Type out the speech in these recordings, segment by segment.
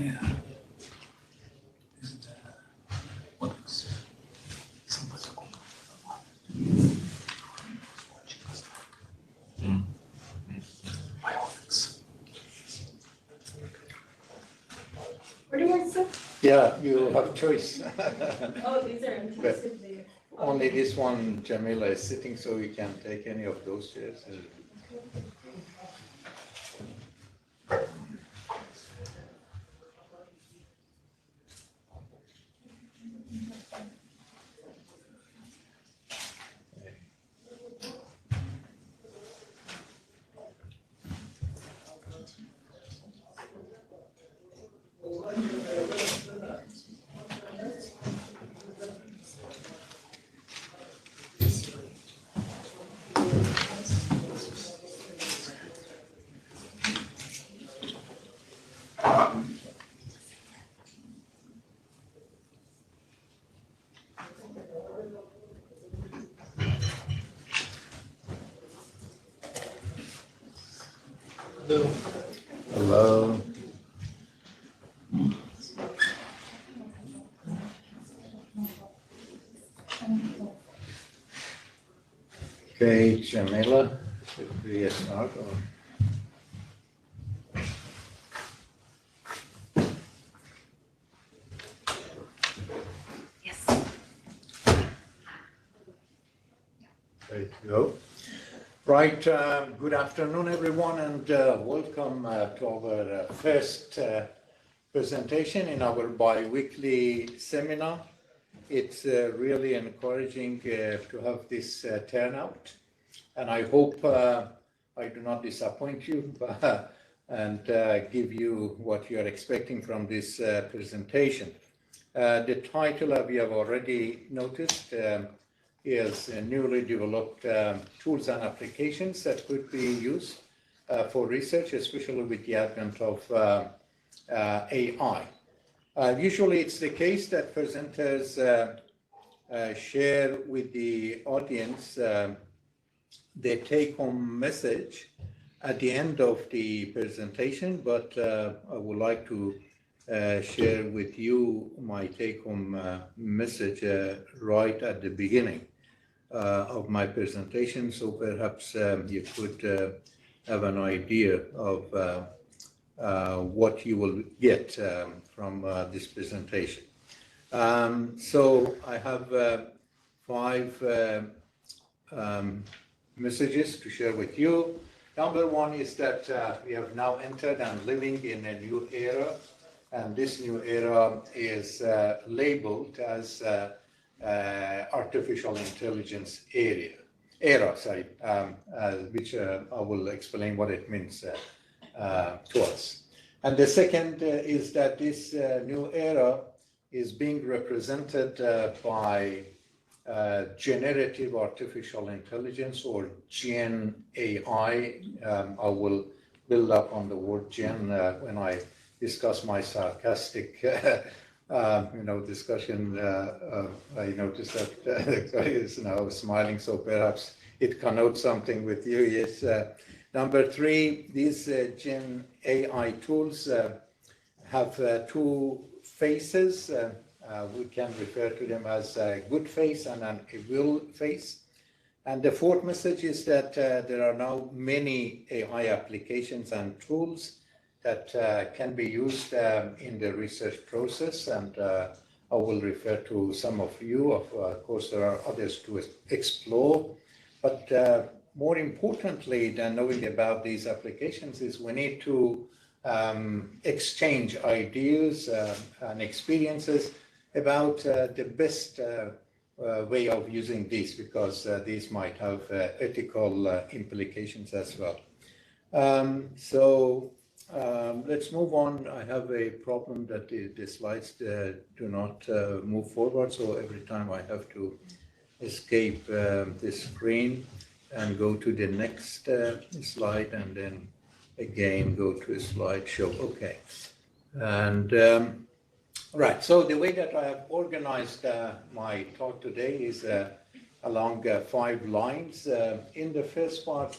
yeah. What is bionics? Where do you guys sit? Yeah, you have choice. Oh, these are empty. But only this one, Jamila, is sitting, so you can take any of those chairs. Hello. Okay, Jamila, should we start? Or? Yes. Ready to go? Right, good afternoon, everyone, and welcome to our first presentation in our bi-weekly seminar. It's really encouraging to have this turnout, and I hope I do not disappoint you and give you what you are expecting from this presentation. The title, we have already noticed, is newly developed tools and applications that could be used for research, especially with the advent of AI. Usually it's the case that presenters share with the audience their take-home message at the end of the presentation, but I would like to share with you my take-home message right at the beginning of my presentation, so perhaps you could have an idea of what you will get from this presentation. So I have 5 messages to share with you. Number one is that we have now entered and living in a new era, and this new era is labeled as artificial intelligence era, which I will explain what it means to us. And the second is that this new era is being represented by generative artificial intelligence, or Gen AI. I will build up on the word Gen when I discuss my sarcastic discussion. I noticed that the guy is now smiling, so perhaps it connotes something with you. Yes. Number 3, these Gen AI tools have 2 faces. We can refer to them as a good face and an evil face. And the 4th message is that there are now many AI applications and tools that can be used in the research process, and I will refer to some of you. Of course, there are others to explore, but more importantly than knowing about these applications is we need to exchange ideas and experiences about the best way of using these, because these might have ethical implications as well. Let's move on. I have a problem that the slides do not move forward, so every time I have to escape the screen and go to the next slide, and then again go to a slideshow. Okay. And right, so the way that I have organized my talk today is along 5 lines. In the first part,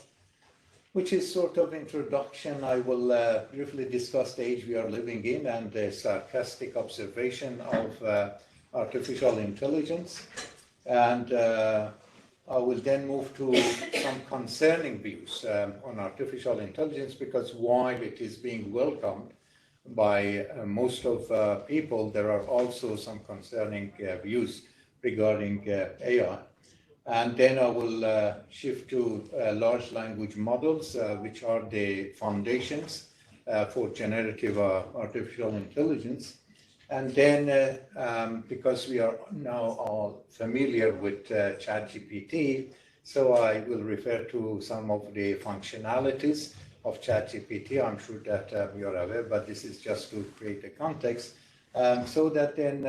which is sort of introduction. I will briefly discuss the age we are living in and the sarcastic observation of artificial intelligence. And I will then move to some concerning views on artificial intelligence, because while it is being welcomed by most of people, there are also some concerning views regarding AI. And then I will shift to large language models, which are the foundations for generative artificial intelligence. And then, because we are now all familiar with ChatGPT, so I will refer to some of the functionalities of ChatGPT. I'm sure that we are aware, but this is just to create a context, so that then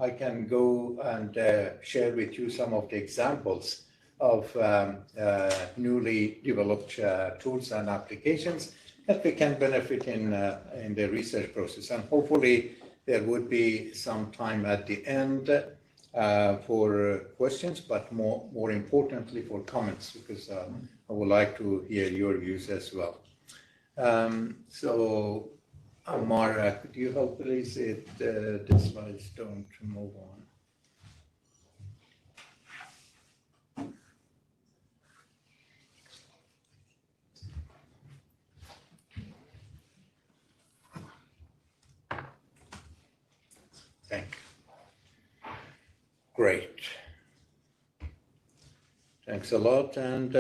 I can go and share with you some of the examples of newly developed tools and applications that we can benefit in the research process. And hopefully there would be some time at the end for questions, but more importantly for comments, because I would like to hear your views as well. So Mara, could you help please the slides don't move on? Thank you. Great. Thanks a lot. And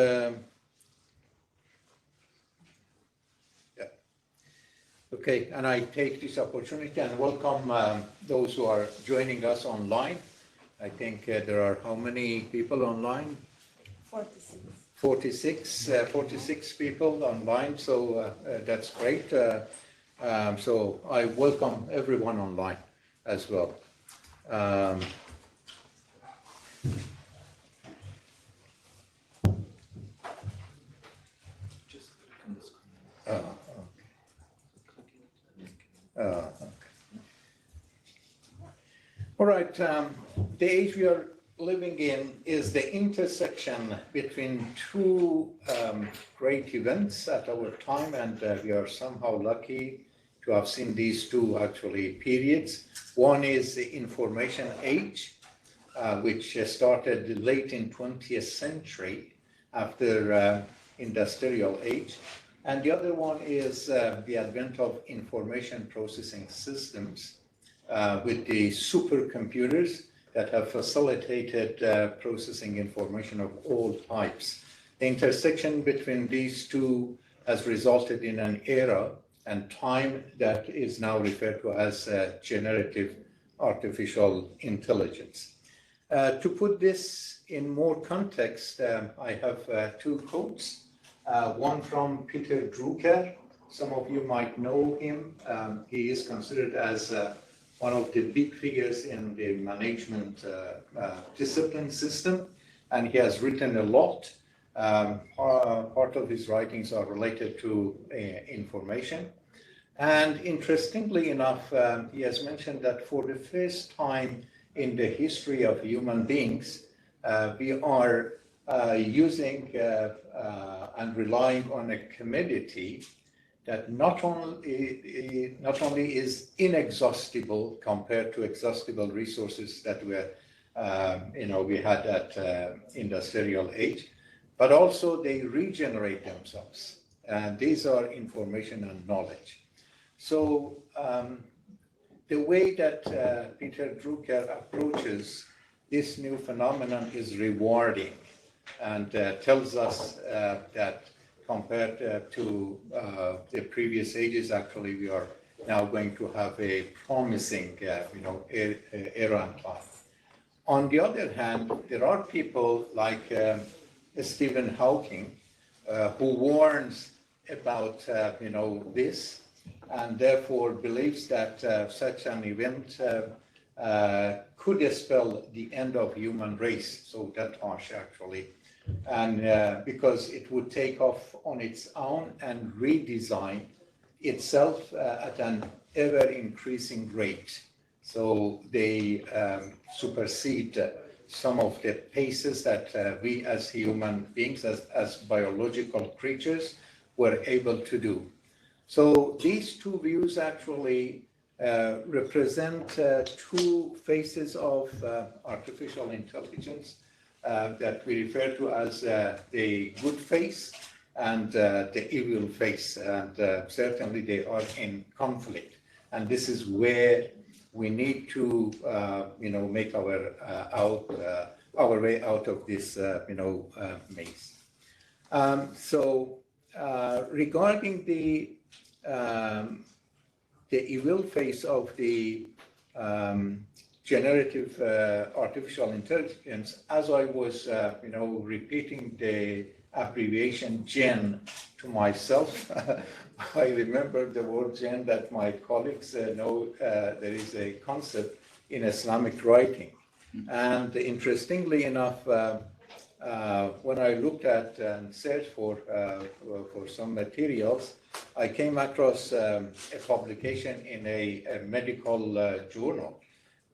okay, and I take this opportunity and welcome those who are joining us online. I think there are how many people online? 46 people online, so that's great. So I welcome everyone online as well. Okay. All right, the age we are living in is the intersection between two great events at our time, and we are somehow lucky to have seen these two actually periods. One is the information age, which started late in 20th century after industrial age. And the other one is the advent of information processing systems with the supercomputers that have facilitated processing information of all types. The intersection between these two has resulted in an era and time that is now referred to as generative artificial intelligence. To put this in more context, I have two quotes. One from Peter Drucker. Some of you might know him. He is considered as one of the big figures in the management discipline system, and he has written a lot. Part of his writings are related to information. And interestingly enough, he has mentioned that for the first time in the history of human beings, we are using and relying on a commodity that not only is inexhaustible compared to exhaustible resources that we had at industrial age, but also they regenerate themselves. And these are information and knowledge. So the way that Peter Drucker approaches this new phenomenon is rewarding, and tells us that compared to the previous ages, actually we are now going to have a promising era and time. On the other hand, there are people like Stephen Hawking who warns about this, and therefore believes that such an event could spell the end of human race, so that harsh actually, and because it would take off on its own and redesign itself at an ever increasing rate. So they supersede some of the paces that we as human beings, as biological creatures, were able to do. So these two views actually represent two faces of artificial intelligence that we refer to as the good face and the evil face, and certainly they are in conflict. And this is where we need to, make our way out of this, maze. Regarding the evil face of the generative artificial intelligence, as I was, repeating the abbreviation GEN to myself, I remember the word GEN that my colleagues know there is a concept in Islamic writing. And interestingly enough, when I looked at and searched for some materials, I came across a publication in a medical journal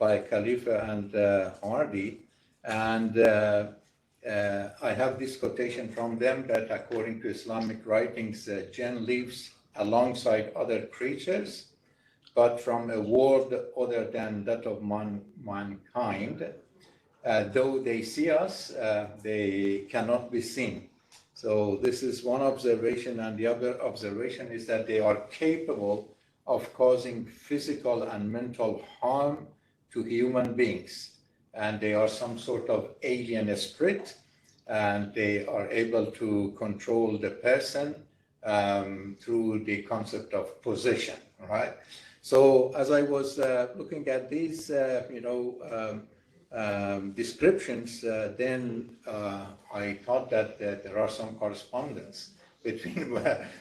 by Khalifa and Harari, and I have this quotation from them that according to Islamic writings, Jinn lives alongside other creatures, but from a world other than that of mankind. Though they see us, they cannot be seen. So this is one observation, and the other observation is that they are capable of causing physical and mental harm to human beings. And they are some sort of alien spirit, and they are able to control the person through the concept of possession, right? So as I was looking at these, descriptions, then I thought that there are some correspondence between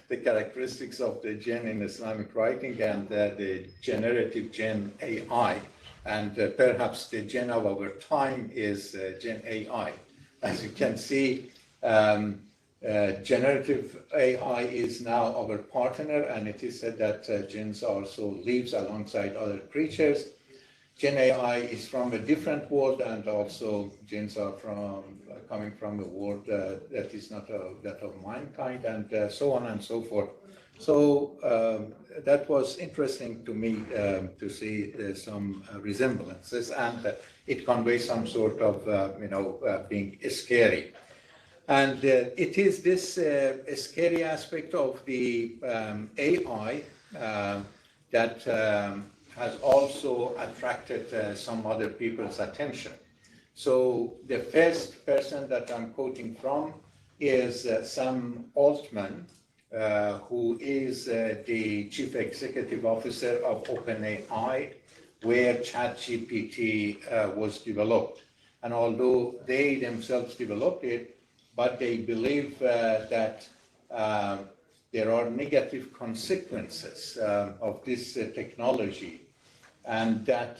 the characteristics of the Jinn in Islamic writing and the generative Jinn AI. And perhaps the Jinn of our time is Jinn AI. As you can see, generative AI is now our partner, and it is said that jinns also lives alongside other creatures. Jinn AI is from a different world, and also jinns are coming from a world that is not that of mankind, and so on and so forth. So that was interesting to me to see some resemblances, and it conveys some sort of, being scary. And it is this scary aspect of the AI that has also attracted some other people's attention. So the first person that I'm quoting from is Sam Altman, who is the chief executive officer of OpenAI, where ChatGPT was developed. And although they themselves developed it, but they believe that there are negative consequences of this technology, and that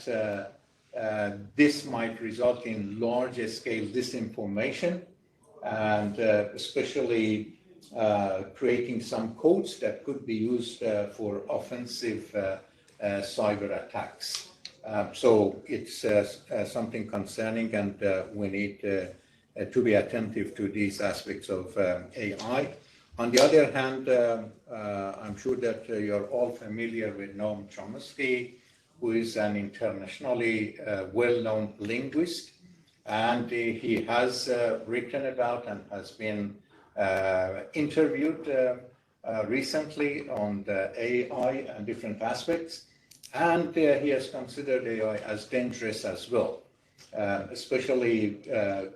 this might result in large-scale disinformation, and especially creating some codes that could be used for offensive cyber attacks. So it's something concerning, and we need to be attentive to these aspects of AI. On the other hand, I'm sure that you're all familiar with Noam Chomsky, who is an internationally well-known linguist, and he has written about and has been interviewed recently on the AI and different aspects, and he has considered AI as dangerous as well, especially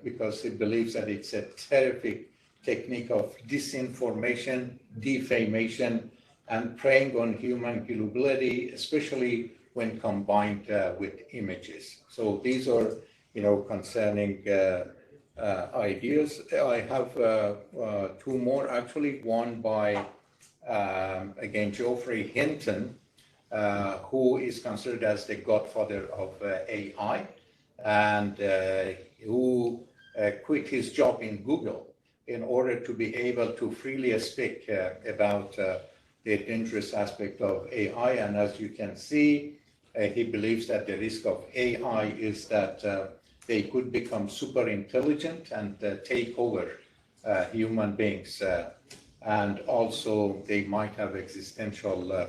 because he believes that it's a terrific technique of disinformation, defamation, and preying on human gullibility, especially when combined with images. So these are, concerning ideas. I have two more actually. One by, again, Geoffrey Hinton, who is considered as the godfather of AI, and who quit his job in Google in order to be able to freely speak about the dangerous aspect of AI. And as you can see, he believes that the risk of AI is that they could become super intelligent and take over human beings. and also they might have existential,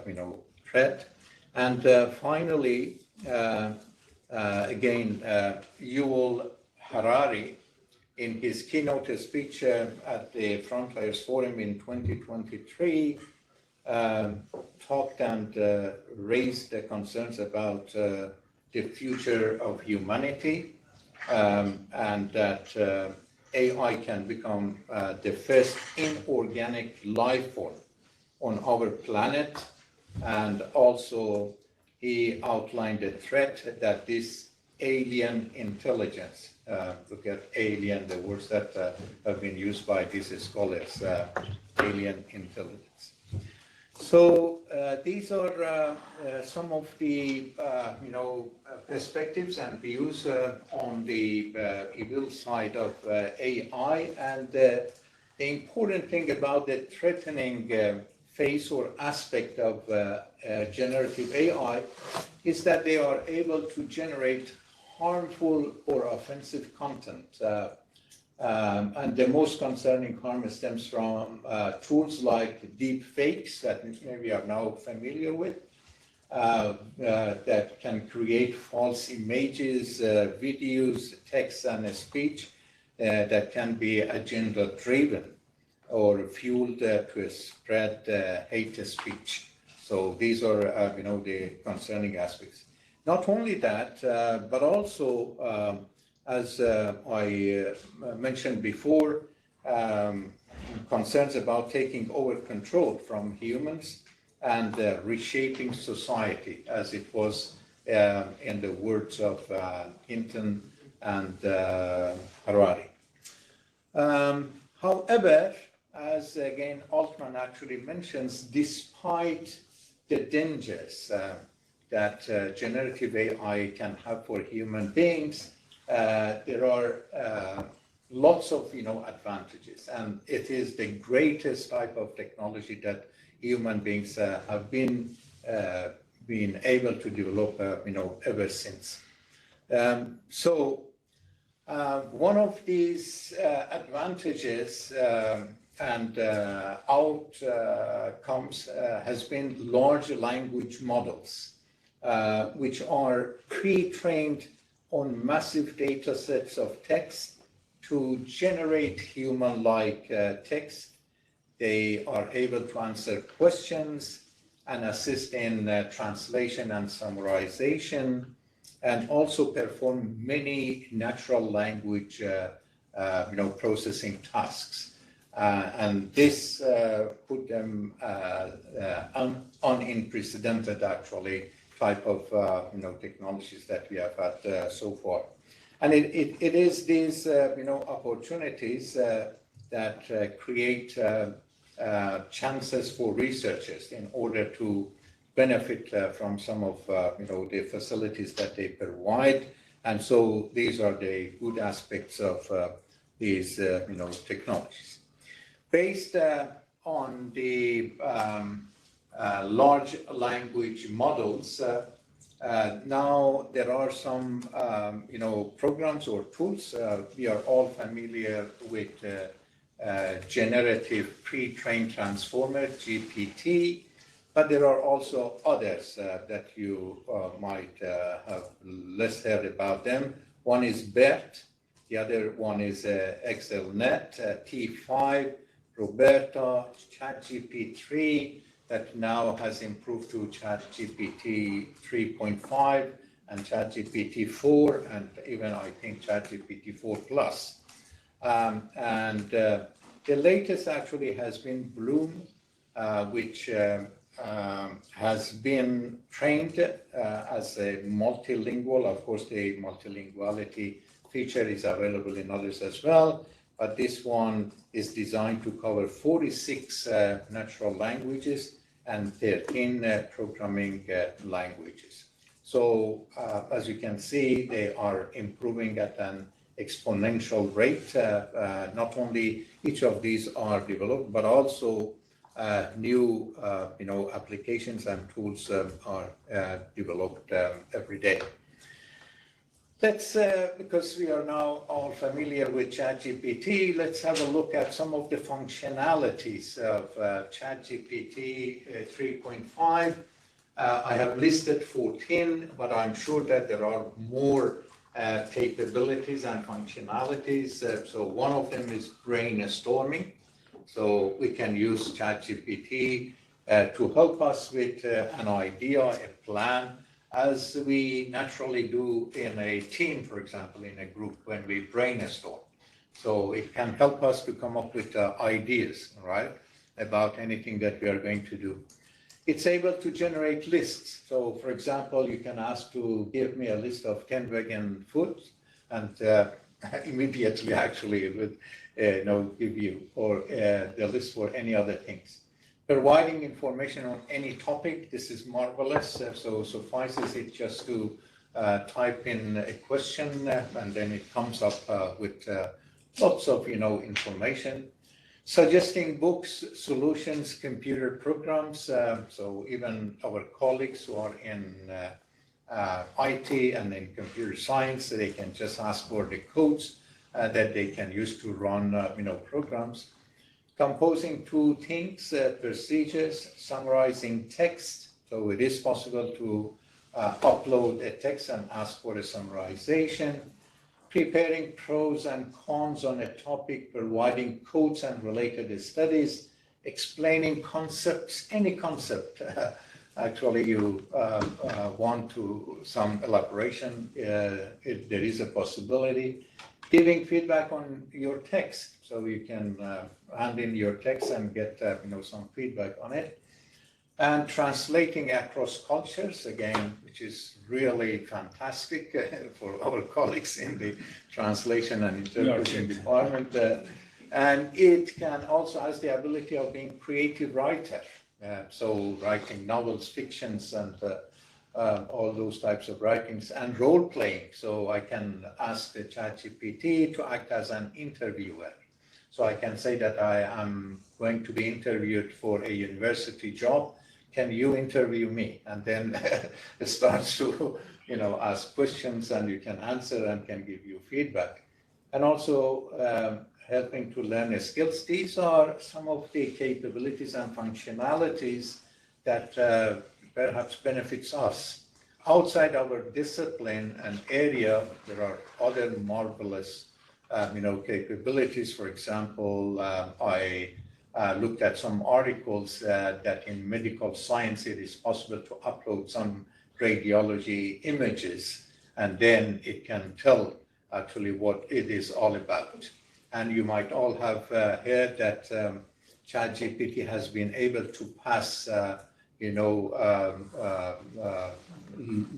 threat. And finally, again, Yuval Harari, in his keynote speech at the Frontiers Forum in 2023, talked and raised the concerns about the future of humanity, and that AI can become the first inorganic life form on our planet. And also he outlined the threat that this alien intelligence, look at alien, the words that have been used by these scholars, alien intelligence. So these are some of the perspectives and views on the evil side of AI. And the important thing about the threatening phase or aspect of generative AI is that they are able to generate harmful or offensive content. And the most concerning harm stems from tools like deep fakes that maybe are now familiar with, that can create false images, videos, text, and speech that can be agenda-driven or fueled to spread hate speech. So these are, the concerning aspects. Not only that, but also, as I mentioned before, concerns about taking over control from humans and reshaping society, as it was in the words of Hinton and Harari. However, as again Altman actually mentions, despite the dangers that generative AI can have for human beings, there are lots of advantages, and it is the greatest type of technology that human beings have been able to develop ever since. So one of these advantages and outcomes has been large language models, which are pre-trained on massive data sets of text to generate human-like text. They are able to answer questions and assist in translation and summarization, and also perform many natural language processing tasks. And this put them on unprecedented, actually, type of technologies that we have had so far. And it is these opportunities that create chances for researchers in order to benefit from some of the facilities that they provide. And so these are the good aspects of these technologies. Based on the large language models, now there are some programs or tools. We are all familiar with generative pre-trained transformer, GPT, but there are also others that you might have less heard about them. One is BERT, the other one is XLNet, T5, Roberta, ChatGPT, that now has improved to ChatGPT 3.5 and ChatGPT 4, and even I think ChatGPT 4 Plus. And the latest actually has been Bloom, which has been trained as a multilingual. Of course, the multilinguality feature is available in others as well, but this one is designed to cover 46 natural languages and 13 programming languages. So as you can see, they are improving at an exponential rate. Not only each of these are developed, but also new applications and tools are developed every day. Let's, because we are now all familiar with ChatGPT, let's have a look at some of the functionalities of ChatGPT 3.5. I have listed 14, but I'm sure that there are more capabilities and functionalities. So one of them is brainstorming. So we can use ChatGPT to help us with an idea, a plan, as we naturally do in a team, for example, in a group when we brainstorm. So it can help us to come up with ideas, right, about anything that we are going to do. It's able to generate lists. So, for example, you can ask to give me a list of 10 vegan foods, and immediately, actually, it would give you or the list for any other things. Providing information on any topic, this is marvelous. So suffices it just to type in a question, and then it comes up with lots of information. Suggesting books, solutions, computer programs. So even our colleagues who are in IT and in computer science, they can just ask for the codes that they can use to run programs. Composing two things, procedures, summarizing text. So it is possible to upload a text and ask for a summarization. Preparing pros and cons on a topic, providing quotes and related studies, explaining concepts, any concept. Actually, you want to some elaboration, there is a possibility. Giving feedback on your text, so you can hand in your text and get some feedback on it. And translating across cultures, again, which is really fantastic for our colleagues in the translation and interpretation department. And it can also has the ability of being creative writer. So writing novels, fictions, and all those types of writings, and role playing. So I can ask the ChatGPT to act as an interviewer. So I can say that I am going to be interviewed for a university job. Can you interview me? And then it starts to, ask questions, and you can answer and can give you feedback. And also helping to learn skills. These are some of the capabilities and functionalities that perhaps benefits us. Outside our discipline and area, there are other marvelous, capabilities. For example, I looked at some articles that in medical science it is possible to upload some radiology images, and then it can tell actually what it is all about. And you might all have heard that ChatGPT has been able to pass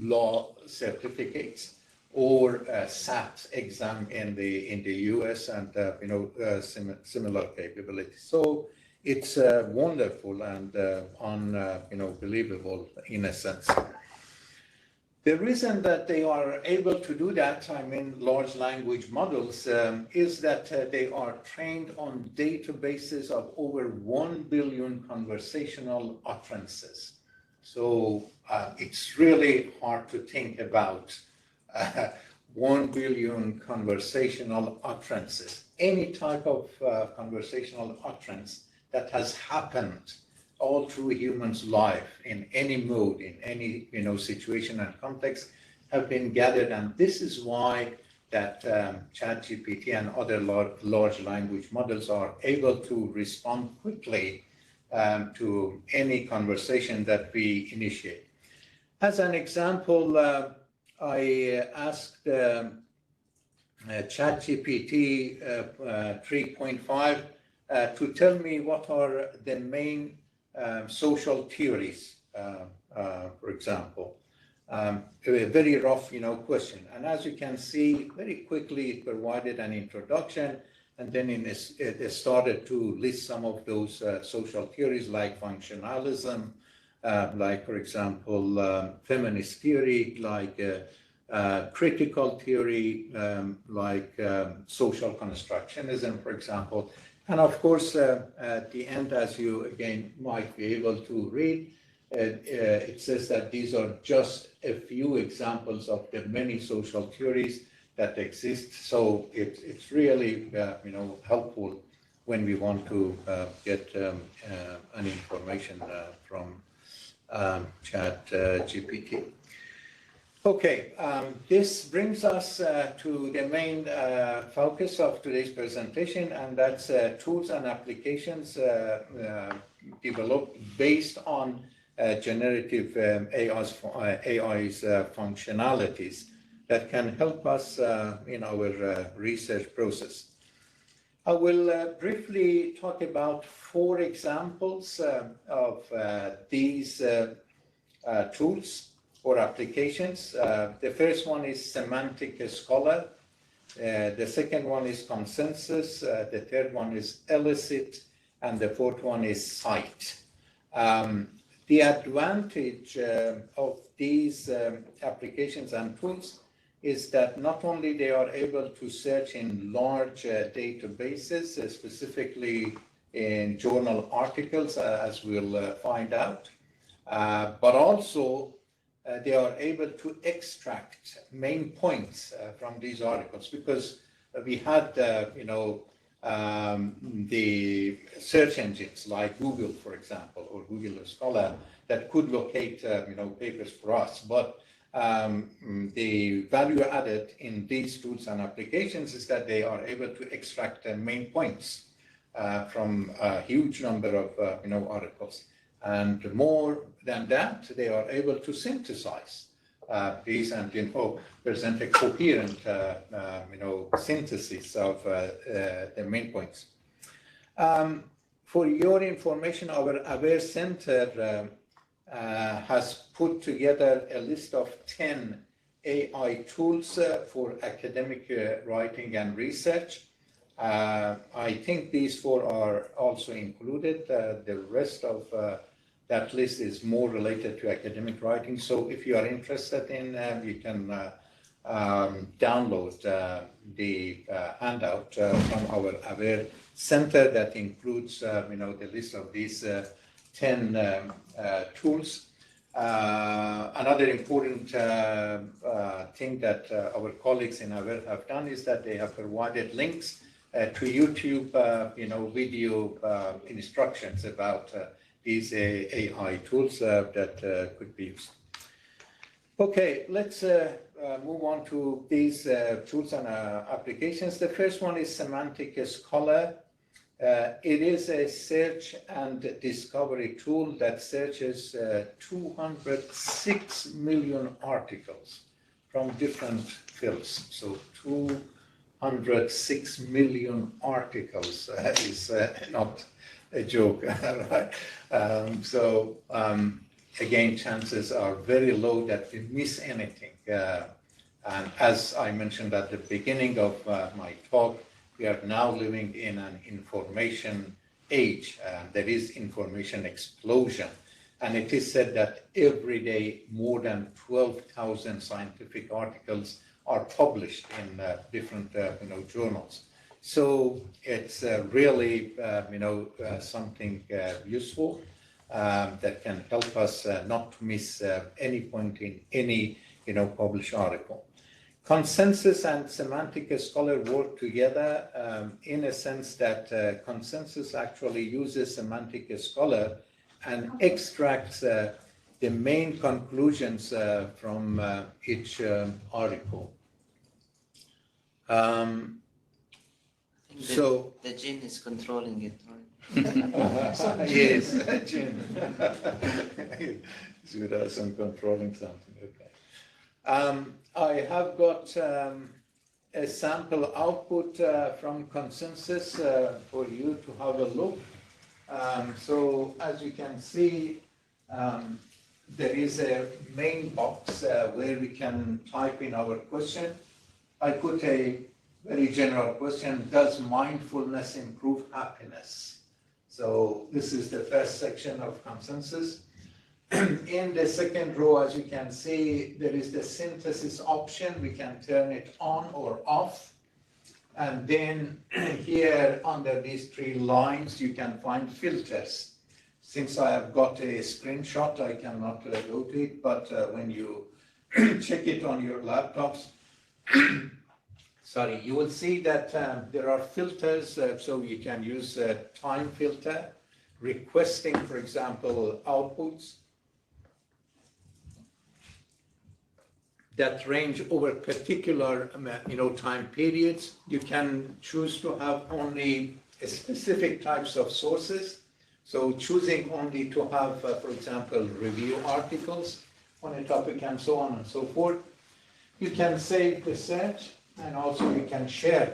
law certificates or SAT exam in the US, and similar capabilities. So it's wonderful and unbelievable in a sense. The reason that they are able to do that, large language models, is that they are trained on databases of over 1 billion conversational utterances. So it's really hard to think about 1 billion conversational utterances. Any type of conversational utterance that has happened all through a human's life in any mode, in any situation and context, have been gathered. And this is why that ChatGPT and other large language models are able to respond quickly to any conversation that we initiate. As an example, I asked ChatGPT 3.5 to tell me what are the main social theories, for example. A very rough, question. And as you can see, very quickly it provided an introduction, and then it started to list some of those social theories like functionalism, like, for example, feminist theory, like critical theory, like social constructionism, for example. And of course, at the end, as you again might be able to read, it says that these are just a few examples of the many social theories that exist. So it's really helpful when we want to get an information from ChatGPT. Okay, this brings us to the main focus of today's presentation, and that's tools and applications developed based on generative AI's functionalities that can help us in our research process. I will briefly talk about 4 examples of these tools or applications. The first one is Semantic Scholar. The second one is Consensus. The third one is Elicit. And the fourth one is Cite. The advantage of these applications and tools is that not only they are able to search in large databases, specifically in journal articles, as we'll find out, but also they are able to extract main points from these articles, because we had, the search engines like Google, for example, or Google Scholar that could locate, papers for us. But the value added in these tools and applications is that they are able to extract the main points from a huge number of, articles. And more than that, they are able to synthesize these and, present a coherent, synthesis of the main points. For your information, our Aware Center has put together a list of 10 AI tools for academic writing and research. I think these 4 are also included. The rest of that list is more related to academic writing. So if you are interested in, you can download the handout from our Aware Center that includes, the list of these 10 tools. Another important thing that our colleagues in Aware have done is that they have provided links to YouTube, video instructions about these AI tools that could be used. Okay, let's move on to these tools and applications. The first one is Semantic Scholar. It is a search and discovery tool that searches 206 million articles from different fields. So 206 million articles is not a joke, right? Again, chances are very low that we miss anything. And as I mentioned at the beginning of my talk, we are now living in an information age. There is information explosion. And it is said that every day more than 12,000 scientific articles are published in different journals. So it's really something useful that can help us not to miss any point in any published article. Consensus and Semantic Scholar work together in a sense that Consensus actually uses Semantic Scholar and extracts the main conclusions from each article. The gene is controlling it, right? Yes, gene. With us and controlling something. Okay. I have got a sample output from Consensus for you to have a look. So as you can see, there is a main box where we can type in our question. I put a very general question: does mindfulness improve happiness? So this is the first section of Consensus. In the second row, as you can see, there is the synthesis option. We can turn it on or off. And then here under these 3 lines, you can find filters. Since I have got a screenshot, I cannot go to it, but when you check it on your laptops, sorry, you will see that there are filters, so you can use a time filter, requesting, for example, outputs that range over particular, time periods. You can choose to have only specific types of sources. So choosing only to have, for example, review articles on a topic and so on and so forth. You can save the search, and also you can share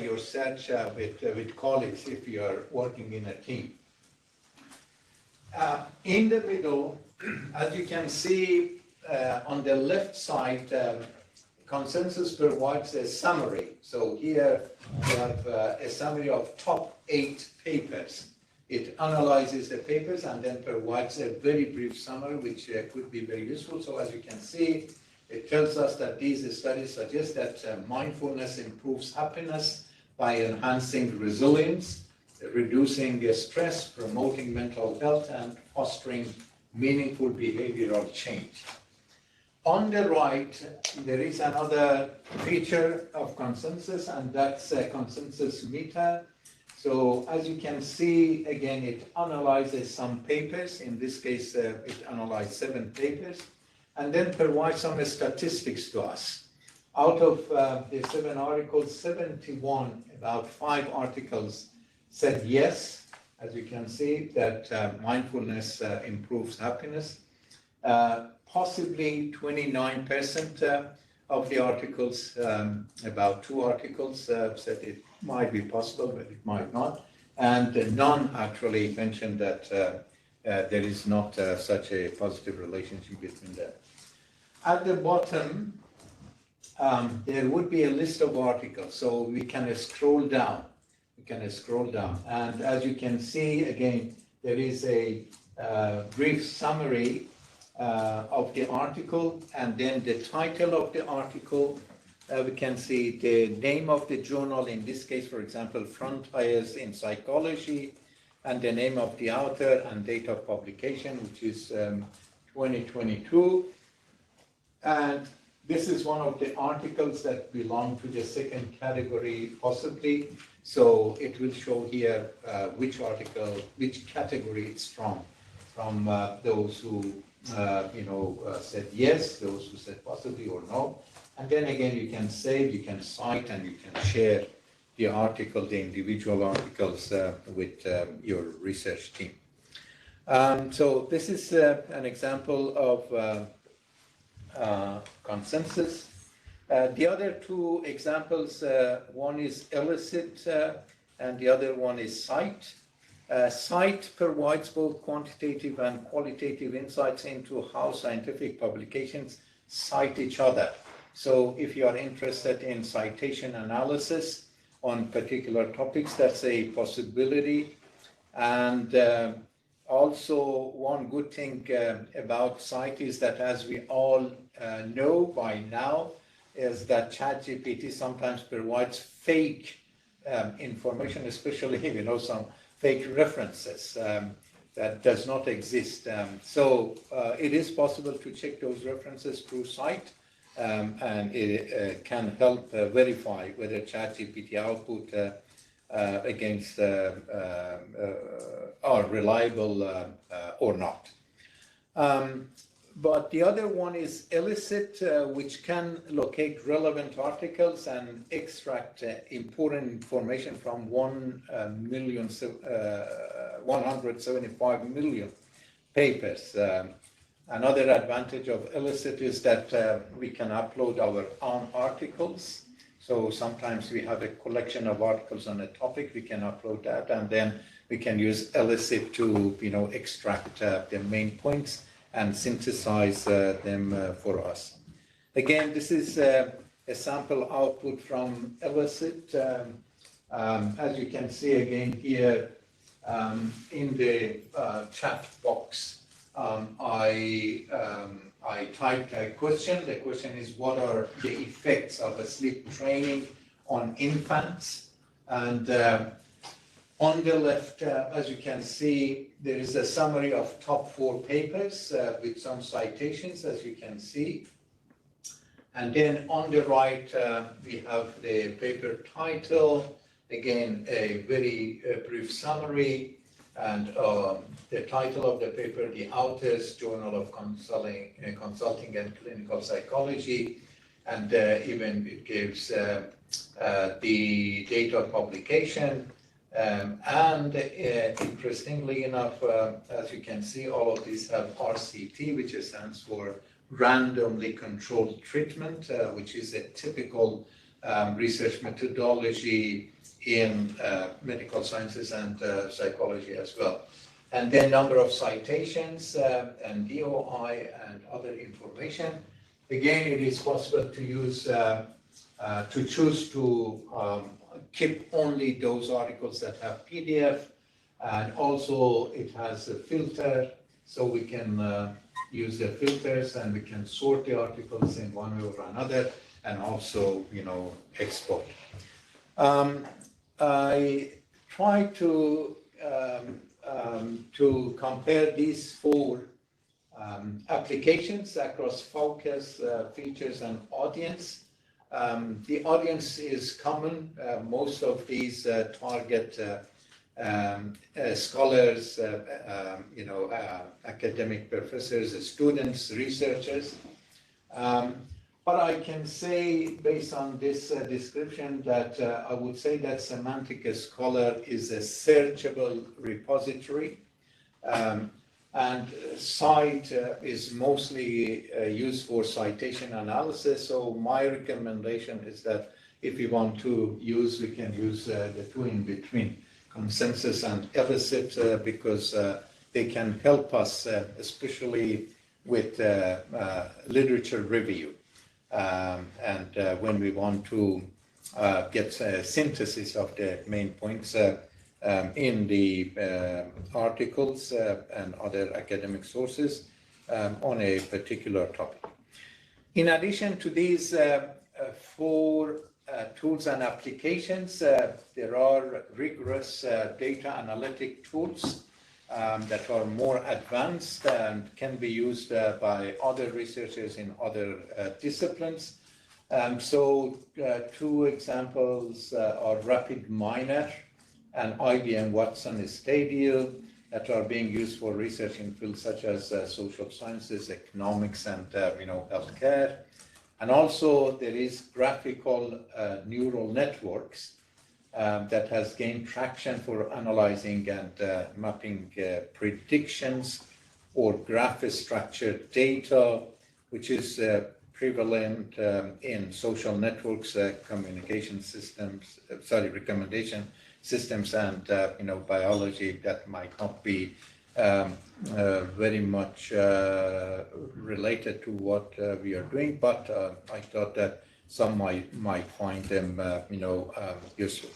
your search with colleagues if you are working in a team. In the middle, as you can see on the left side, consensus provides a summary. So here we have a summary of top 8 papers. It analyzes the papers and then provides a very brief summary, which could be very useful. So as you can see, it tells us that these studies suggest that mindfulness improves happiness by enhancing resilience, reducing stress, promoting mental health, and fostering meaningful behavioral change. On the right, there is another feature of consensus, and that's consensus meta. So as you can see, again, it analyzes some papers. In this case, it analyzed 7 papers, and then provides some statistics to us. Out of the 7 articles, 71, about 5 articles said yes, as you can see, that mindfulness improves happiness. Possibly 29% of the articles, about 2 articles said it might be possible, but it might not. And none actually mentioned that there is not such a positive relationship between them. At the bottom, there would be a list of articles, so we can scroll down. And as you can see, again, there is a brief summary of the article, and then the title of the article. We can see the name of the journal, in this case, for example, Frontiers in Psychology, and the name of the author and date of publication, which is 2022. And this is one of the articles that belong to the second category, possibly. So it will show here which article, which category it's from those who said yes, those who said possibly or no. And then again, you can save, you can cite, and you can share the article, the individual articles with your research team. So this is an example of consensus. The other 2 examples, one is elicit and the other one is cite. Cite provides both quantitative and qualitative insights into how scientific publications cite each other. So if you are interested in citation analysis on particular topics, that's a possibility. And also, one good thing about cite is that, as we all know by now, is that ChatGPT sometimes provides fake information, especially some fake references that does not exist. So it is possible to check those references through cite, and it can help verify whether ChatGPT output against are reliable or not. But the other one is elicit, which can locate relevant articles and extract important information from 175 million papers. Another advantage of elicit is that we can upload our own articles. So sometimes we have a collection of articles on a topic, we can upload that, and then we can use elicit to extract the main points and synthesize them for us. Again, this is a sample output from elicit. As you can see again here in the chat box, I typed a question. The question is, what are the effects of sleep training on infants? And On the left, as you can see, there is a summary of top 4 papers with some citations, as you can see. And then on the right, we have the paper title, again, a very brief summary, and the title of the paper, The Authors, Journal of Consulting and Clinical Psychology, and even it gives the date of publication. And interestingly enough, as you can see, all of these have RCT, which stands for randomly controlled treatment, which is a typical research methodology in medical sciences and psychology as well. And then number of citations and DOI and other information. Again, it is possible to use to choose to keep only those articles that have PDF, and also it has a filter, so we can use the filters and we can sort the articles in one way or another, and also, export. I try to compare these 4 applications across focus, features, and audience. The audience is common. Most of these target scholars, academic professors, students, researchers. But I can say, based on this description, that I would say that Semantic Scholar is a searchable repository. And Cite is mostly used for citation analysis. So my recommendation is that if we want to use, we can use the 2 in between, Consensus and Elicit, because they can help us, especially with literature review. And when we want to get a synthesis of the main points in the articles and other academic sources on a particular topic. In addition to these 4 tools and applications, there are rigorous data analytic tools that are more advanced and can be used by other researchers in other disciplines. So 2 examples are RapidMiner and IBM Watson Stadio that are being used for research in fields such as social sciences, economics, and healthcare. And also there is graphical neural networks that has gained traction for analyzing and mapping predictions or graph-structured data, which is prevalent in social networks, communication systems, recommendation systems, and biology that might not be very much related to what we are doing, but I thought that some might find them useful.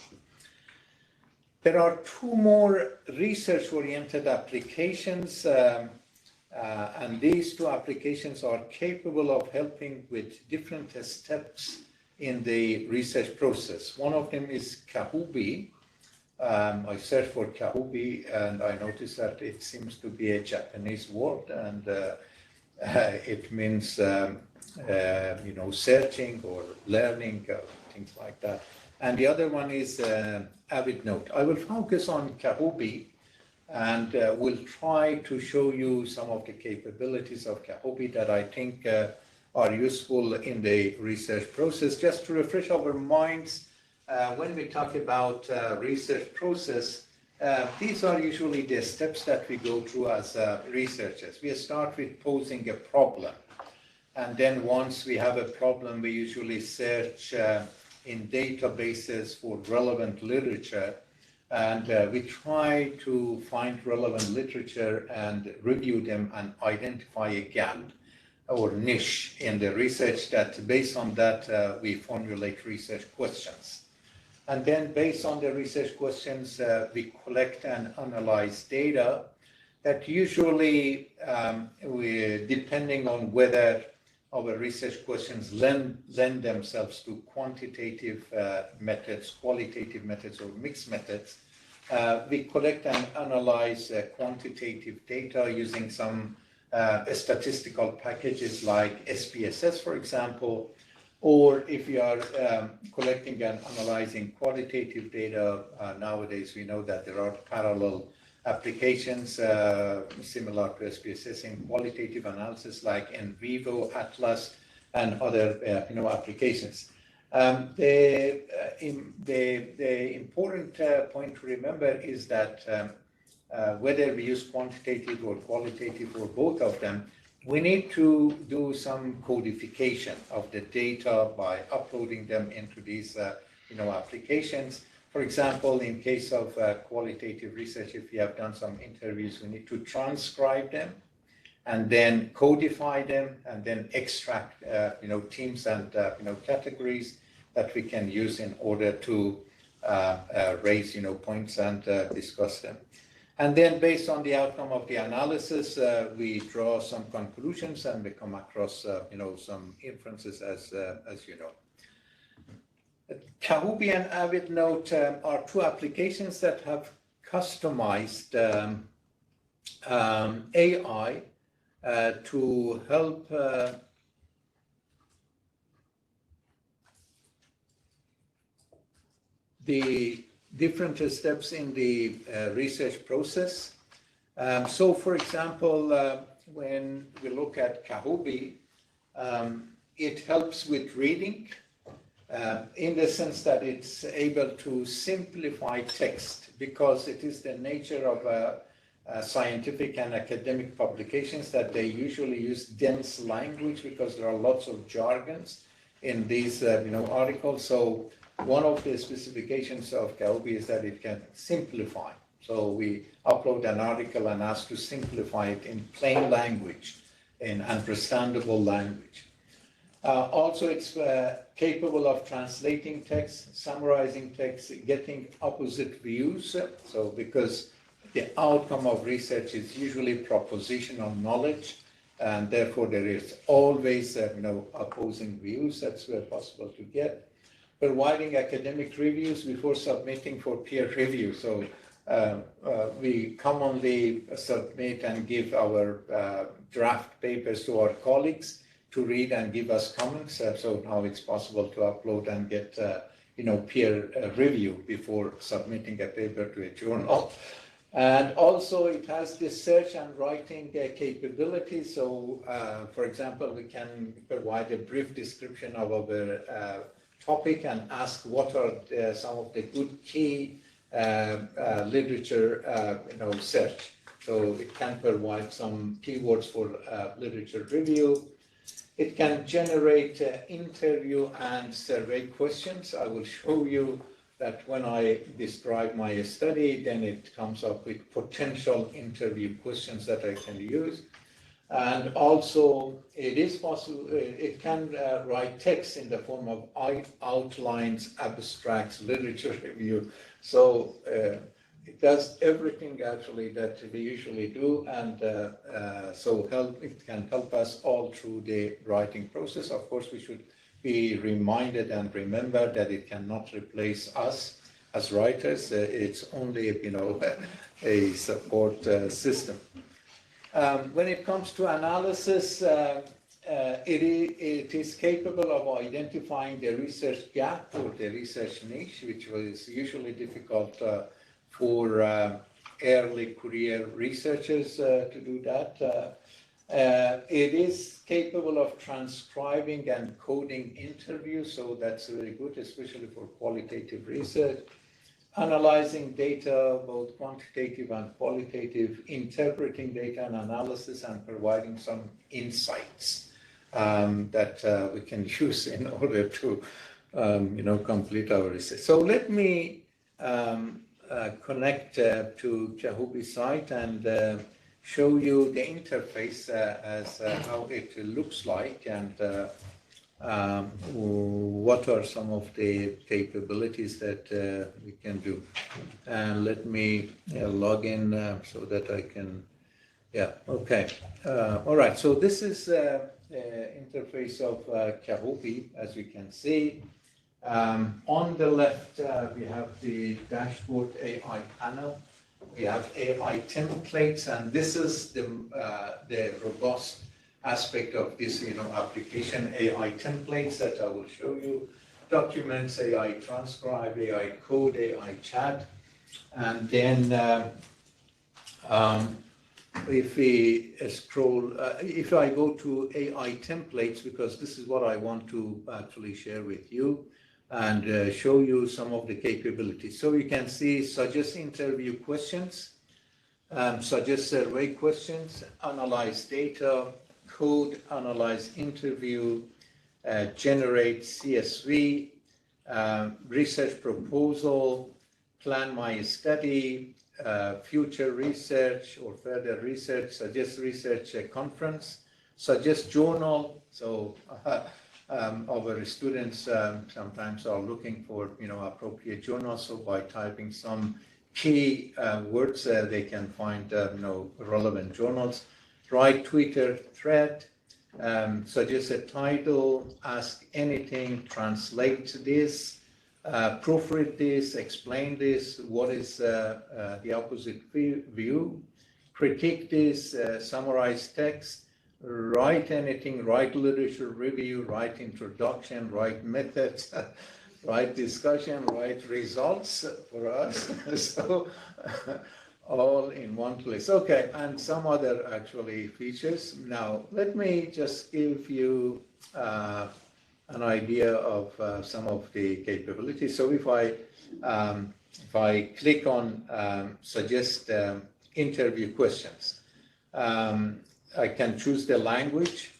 There are 2 more research-oriented applications, and these 2 applications are capable of helping with different steps in the research process. One of them is Kahubi. I searched for Kahubi and I noticed that it seems to be a Japanese word, and it means searching or learning, things like that. And the other one is AvidNote. I will focus on Kahubi and will try to show you some of the capabilities of Kahubi that I think are useful in the research process. Just to refresh our minds, when we talk about research process, these are usually the steps that we go through as researchers. We start with posing a problem. And then once we have a problem, we usually search in databases for relevant literature. And we try to find relevant literature and review them and identify a gap or niche in the research that based on that we formulate research questions. And then based on the research questions, we collect and analyze data that usually, depending on whether our research questions lend themselves to quantitative methods, qualitative methods, or mixed methods, we collect and analyze quantitative data using some statistical packages like SPSS, for example, or if you are collecting and analyzing qualitative data, nowadays we know that there are parallel applications similar to SPSS in qualitative analysis like NVivo, Atlas, and other applications. The important point to remember is that whether we use quantitative or qualitative or both of them, we need to do some codification of the data by uploading them into these applications. For example, in case of qualitative research, if we have done some interviews, we need to transcribe them and then codify them and then extract teams and categories that we can use in order to raise points and discuss them. And then based on the outcome of the analysis, we draw some conclusions and we come across some inferences as you know. Kahubi and AvidNote are two applications that have customized AI to help the different steps in the research process. So, for example, when we look at Kahubi, it helps with reading in the sense that it's able to simplify text because it is the nature of scientific and academic publications that they usually use dense language because there are lots of jargons in these articles. So one of the specifications of Kahubi is that it can simplify. So we upload an article and ask to simplify it in plain language, in understandable language. Also, it's capable of translating text, summarizing text, getting opposite views. So because the outcome of research is usually propositional knowledge, and therefore there is always opposing views. That's possible to get. Providing academic reviews before submitting for peer review. So we commonly submit and give our draft papers to our colleagues to read and give us comments. So now it's possible to upload and get peer review before submitting a paper to a journal. And also it has the search and writing capability. So for example, we can provide a brief description of our topic and ask what are some of the good key literature search. So it can provide some keywords for literature review. It can generate interview and survey questions. I will show you that when I describe my study, then it comes up with potential interview questions that I can use. And also, it is possible, it can write text in the form of outlines, abstracts, literature review. So it does everything actually that we usually do, and it can help us all through the writing process. Of course, we should be reminded and remember that it cannot replace us as writers. It's only a support system. When it comes to analysis, it is capable of identifying the research gap or the research niche, which was usually difficult for early career researchers to do that. It is capable of transcribing and coding interviews, so that's very good, especially for qualitative research. Analyzing data, both quantitative and qualitative, interpreting data and analysis, and providing some insights that we can use in order to complete our research. So let me connect to Kahubi site and show you the interface as how it looks like and what are some of the capabilities that we can do. And let me log in so that I can, okay. All right, so this is the interface of Kahubi, as we can see. On the left, we have the dashboard AI panel. We have AI templates, and this is the robust aspect of this, application. AI templates that I will show you, documents, AI transcribe, AI code, AI chat, and then if we scroll, if I go to AI templates, because this is what I want to actually share with you and show you some of the capabilities. So you can see suggest interview questions, suggest survey questions, analyze data, code, analyze interview, generate CSV, research proposal, plan my study, future research or further research, suggest research conference, suggest journal. So our students sometimes are looking for appropriate journals. So by typing some key words, they can find relevant journals. Write Twitter thread, suggest a title, ask anything, translate this, proofread this, explain this, what is the opposite view, critique this, summarize text, write anything, write literature review, write introduction, write methods, write discussion, write results for us. So all in one place. Okay, and some other actually features. Now, let me just give you an idea of some of the capabilities. So if I click on suggest interview questions, I can choose the language.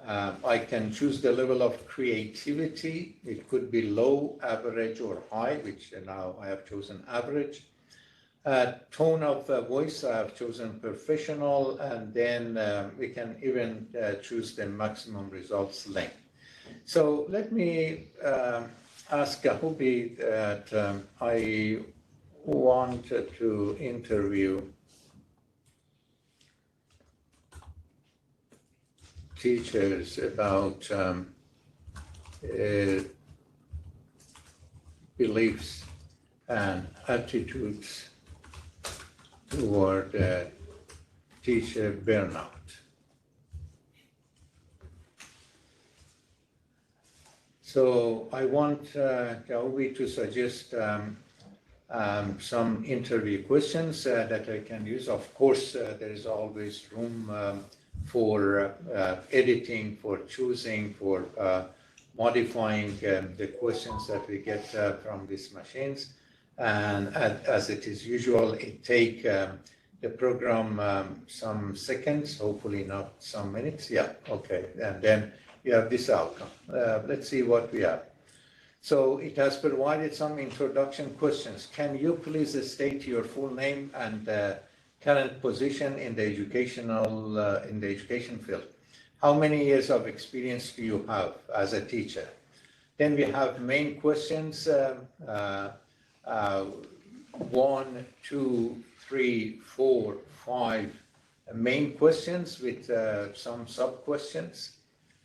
I can choose the level of creativity. It could be low, average, or high, which now I have chosen average. Tone of voice, I have chosen professional, and then we can even choose the maximum results length. So let me ask Hubi that I wanted to interview teachers about beliefs and attitudes toward teacher burnout. So I want Kaubi to suggest some interview questions that I can use. Of course, there is always room for editing, for choosing, for modifying the questions that we get from these machines. And as it is usual, it takes the program some seconds, hopefully not some minutes. Yeah, okay. And then you have this outcome. Let's see what we have. So it has provided some introduction questions. Can you please state your full name and current position in the education field? How many years of experience do you have as a teacher? Then we have main questions. 1, 2, 3, 4, 5 main questions with some sub questions.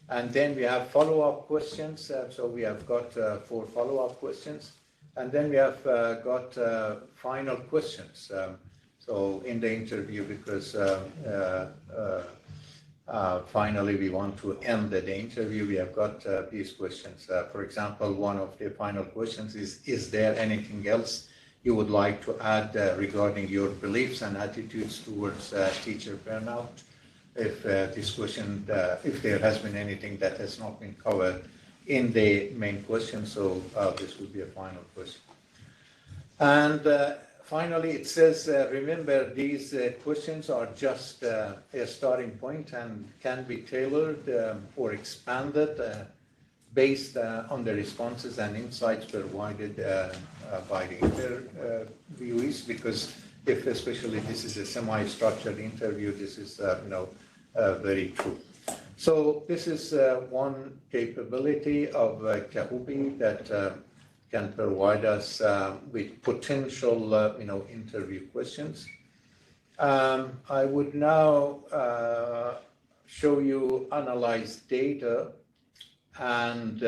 And then we have follow-up questions. So we have got 4 follow-up questions. And then we have got final questions. So in the interview, because finally we want to end the interview, we have got these questions. For example, one of the final questions is there anything else you would like to add regarding your beliefs and attitudes towards teacher burnout? If this question, if there has been anything that has not been covered in the main question, so this will be a final question. And finally, it says, remember, these questions are just a starting point and can be tailored or expanded based on the responses and insights provided by the interviewees, because if especially this is a semi-structured interview, this is very true. So this is one capability of Kahubi that can provide us with potential interview questions. I would now show you analyze data and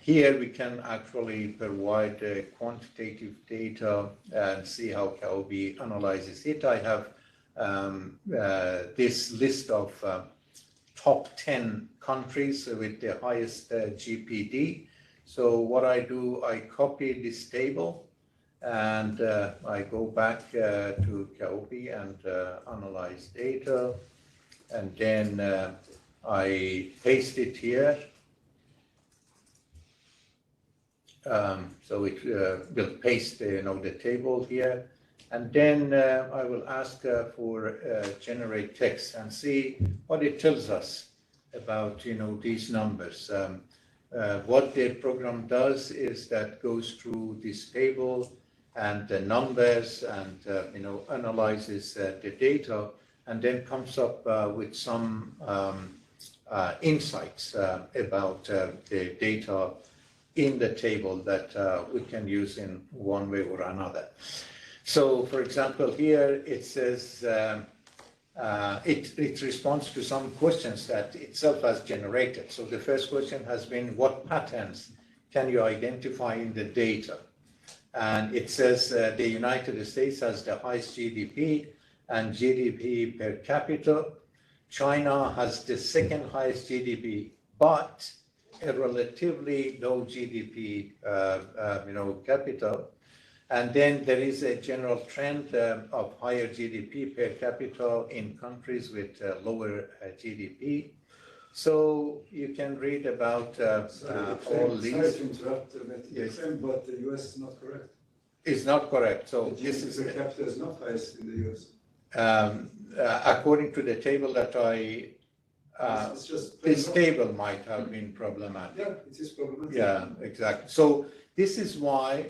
Here we can actually provide quantitative data and see how Kaobi analyzes it. I have this list of top 10 countries with the highest GPD. So what I do, I copy this table and I go back to Kaobi and analyze data, and then I paste it here. So it will paste the table here, and then I will ask for generate text and see what it tells us about these numbers. What the program does is that goes through this table and the numbers and analyzes the data, and then comes up with some insights about the data in the table that we can use in one way or another. So, for example, here it says it responds to some questions that itself has generated. So the first question has been, what patterns can you identify in the data? And it says the United States has the highest GDP and GDP per capita. China has the second highest GDP, but a relatively low GDP, capita. And then there is a general trend of higher GDP per capita in countries with lower GDP. So you can read about all these. Sorry to interrupt, but yes. But the US is not correct. It's not correct. So the this is per capita is not highest in the US. According to the table that I it's just this table might have been problematic. Yeah, it is problematic. Yeah, exactly. So this is why,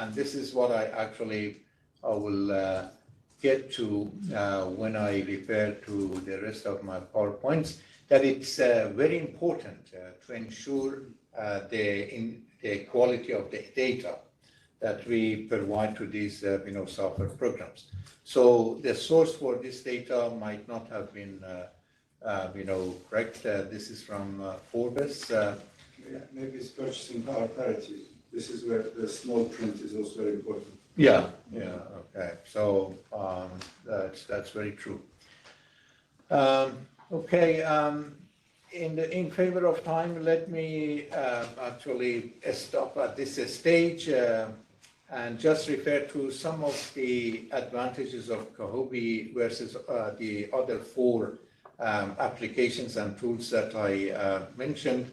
and this is what I will get to when I refer to the rest of my PowerPoints, that it's very important to ensure the quality of the data that we provide to these software programs. So the source for this data might not have been correct. This is from Forbes. Maybe it's purchasing power parity. This is where the small print is also very important. Yeah, okay. So that's very true. In favor of time, let me actually stop at this stage and just refer to some of the advantages of Kahobi versus the other four applications and tools that I mentioned.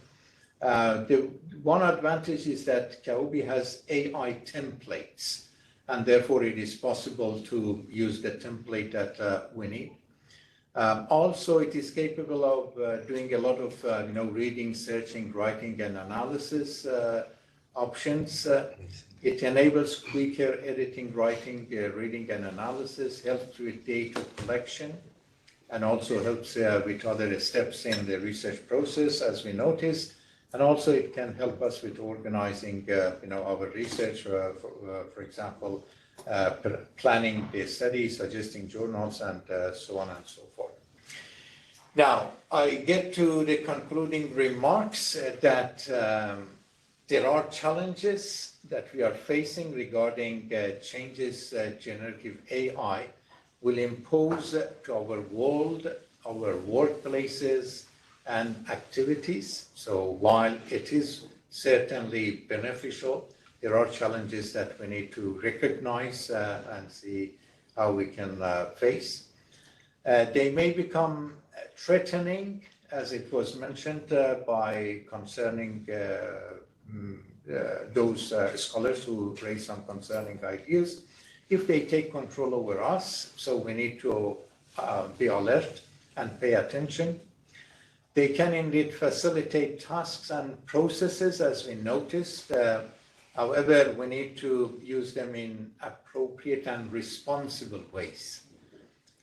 The one advantage is that Kahobi has AI templates, and therefore it is possible to use the template that we need. Also, it is capable of doing a lot of reading, searching, writing, and analysis options. It enables quicker editing, writing, reading, and analysis, helps with data collection, and also helps with other steps in the research process, as we noticed. And also it can help us with organizing our research, for example, planning the study, suggesting journals, and so on and so forth. Now, I get to the concluding remarks that there are challenges that we are facing regarding changes generative AI will impose to our world, our workplaces, and activities. So while it is certainly beneficial, there are challenges that we need to recognize and see how we can face. They may become threatening, as it was mentioned by concerning those scholars who raise some concerning ideas, if they take control over us. So we need to be alert and pay attention. They can indeed facilitate tasks and processes, as we noticed. However, we need to use them in appropriate and responsible ways,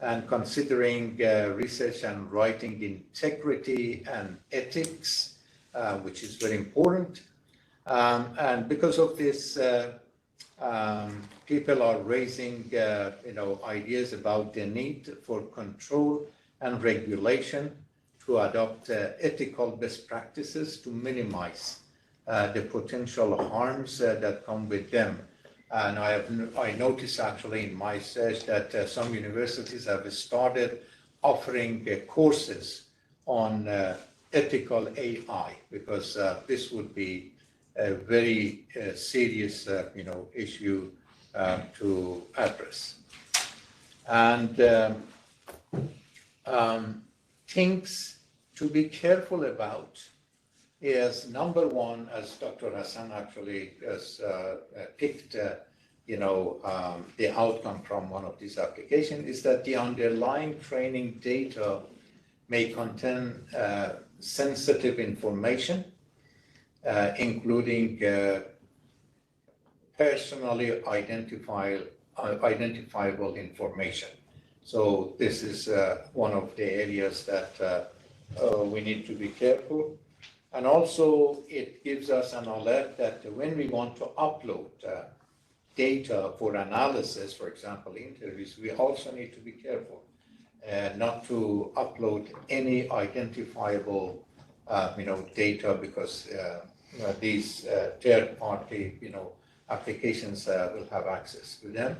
and considering research and writing integrity and ethics, which is very important. And because of this, people are raising ideas about the need for control and regulation to adopt ethical best practices to minimize the potential harms that come with them. And I noticed actually in my search that some universities have started offering courses on ethical AI, because this would be a very serious issue to address. And things to be careful about is, number one, as Dr. Hassan actually has picked, the outcome from one of these applications, is that the underlying training data may contain sensitive information, including personally identifiable information. So this is one of the areas that we need to be careful. And also it gives us an alert that when we want to upload data for analysis, for example, interviews, we also need to be careful not to upload any identifiable data, because these third-party applications will have access to them.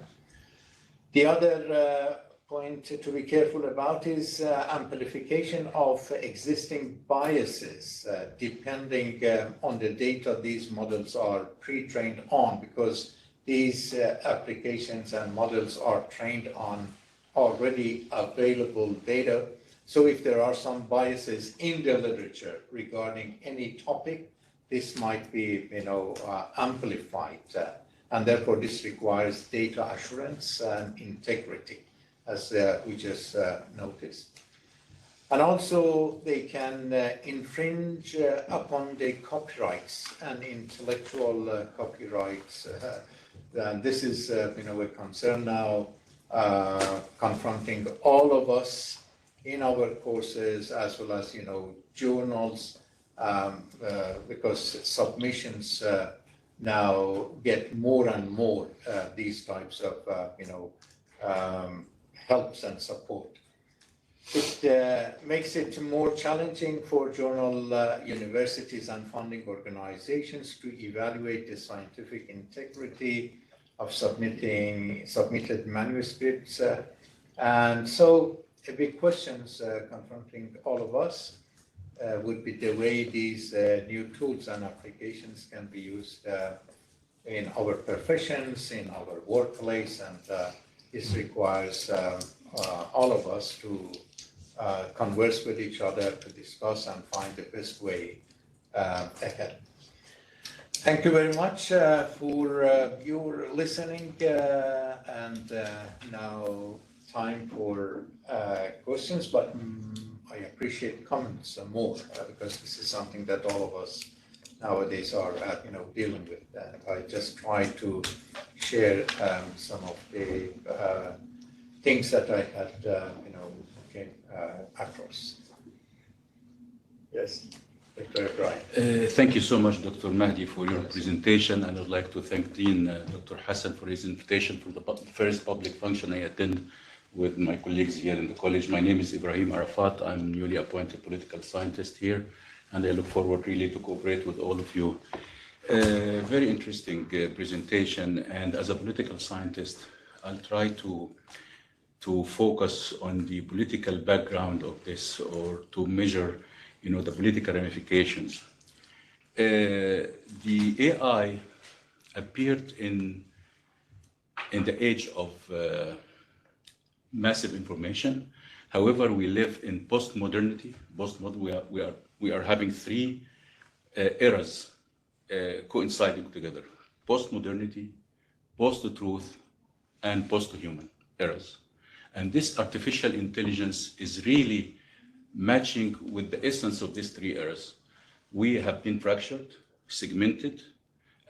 The other point to be careful about is amplification of existing biases depending on the data these models are pre-trained on, because these applications and models are trained on already available data. So if there are some biases in the literature regarding any topic, this might be amplified, and therefore this requires data assurance and integrity, as we just noticed. And also they can infringe upon the copyrights and intellectual copyrights. And this is a concern now confronting all of us in our courses, as well as journals, because submissions now get more and more these types of helps and support. It makes it more challenging for journal universities and funding organizations to evaluate the scientific integrity of submitted manuscripts. And so a big questions confronting all of us would be the way these new tools and applications can be used in our professions, in our workplace, and this requires all of us to converse with each other, to discuss and find the best way ahead. Thank you very much for your listening, and now time for questions, but I appreciate comments more because this is something that all of us nowadays are dealing with. I just try to share some of the things that I had came across. Yes, Dr. Brian. Thank you so much, Dr. Mahdi, for your presentation, and I'd like to thank Dean Dr. Hassan for his invitation for the first public function I attend with my colleagues here in the college. My name is Ibrahim Arafat. I'm newly appointed political scientist here, and I look forward really to cooperate with all of you. Very interesting presentation, and as a political scientist, I'll try to focus on the political background of this, or to measure, the political ramifications. The AI appeared in the age of massive information. However, we live in postmodernity. We are having three eras coinciding together: postmodernity, post-truth, and post-human eras. And this artificial intelligence is really matching with the essence of these three eras. We have been fractured, segmented,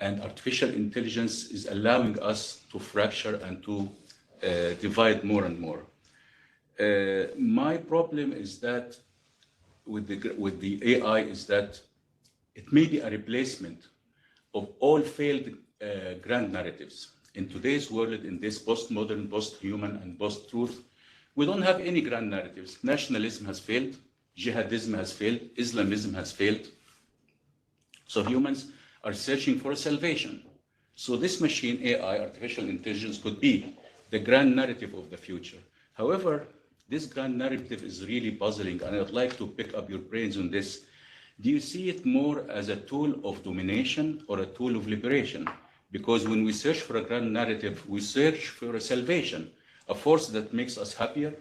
and artificial intelligence is allowing us to fracture and to divide more and more. My problem is that with the AI is that it may be a replacement of all failed grand narratives. In today's world, in this postmodern, post-human, and post-truth, we don't have any grand narratives. Nationalism has failed, jihadism has failed, Islamism has failed. So humans are searching for a salvation. So this machine, AI, artificial intelligence, could be the grand narrative of the future. However, this grand narrative is really puzzling, and I'd like to pick up your brains on this. Do you see it more as a tool of domination or a tool of liberation? Because when we search for a grand narrative, we search for a salvation, a force that makes us happier,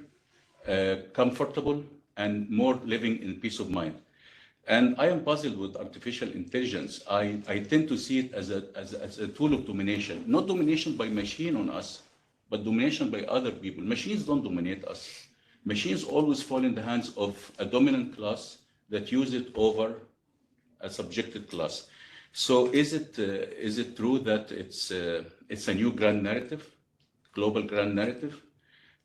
comfortable, and more living in peace of mind. And I am puzzled with artificial intelligence. I tend to see it as a tool of domination, not domination by machine on us, but domination by other people. Machines don't dominate us. Machines always fall in the hands of a dominant class that use it over a subjected class. So is it true that it's a new grand narrative, global grand narrative,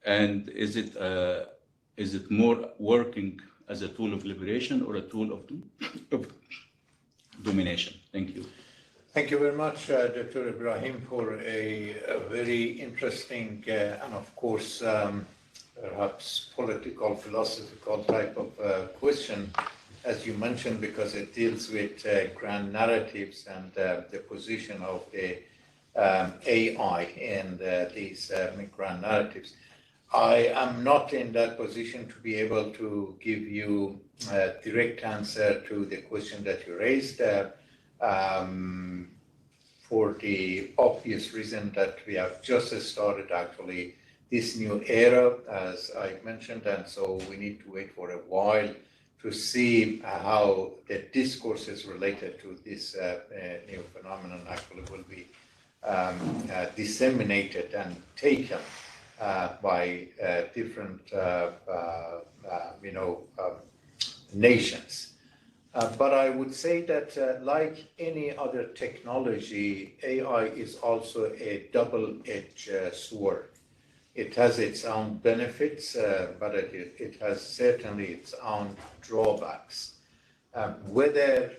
and is it more working as a tool of liberation or a tool of domination? Thank you. Thank you very much, Dr. Ibrahim, for a very interesting and, of course, perhaps political, philosophical type of question, as you mentioned, because it deals with grand narratives and the position of the AI in these grand narratives. I am not in that position to be able to give you a direct answer to the question that you raised. For the obvious reason that we have just started actually this new era, as I mentioned, and so we need to wait for a while to see how the discourses related to this new phenomenon actually will be disseminated and taken by different nations. But I would say that like any other technology, AI is also a double-edged sword. It has its own benefits, but it has certainly its own drawbacks. Whether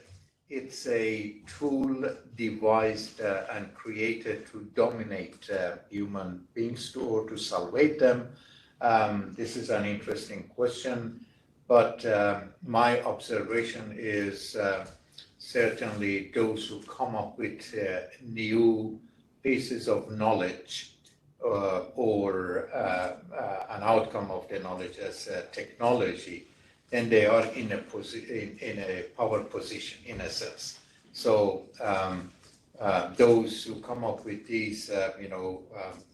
it's a tool devised and created to dominate human beings or to salvate them, this is an interesting question. But my observation is certainly those who come up with new pieces of knowledge or an outcome of the knowledge as technology, then they are in a power position in a sense. So those who come up with these,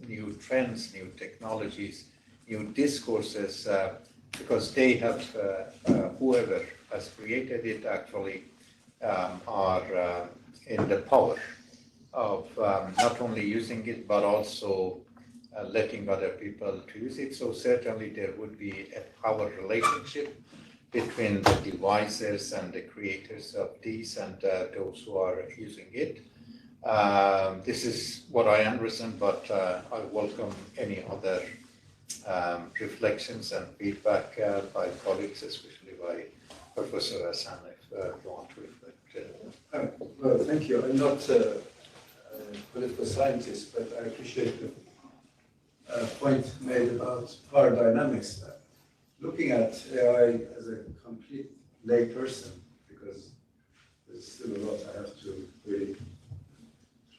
new trends, new technologies, new discourses, because they have, whoever has created it actually are in the power of not only using it, but also letting other people to use it. So certainly there would be a power relationship between the devices and the creators of these and those who are using it. This is what I understand, but I welcome any other reflections and feedback by colleagues, especially by Professor Hassan, if you want to reflect. Well, thank you. I'm not a political scientist, but I appreciate the point made about power dynamics. Looking at AI as a complete lay person, because there's still a lot I have to really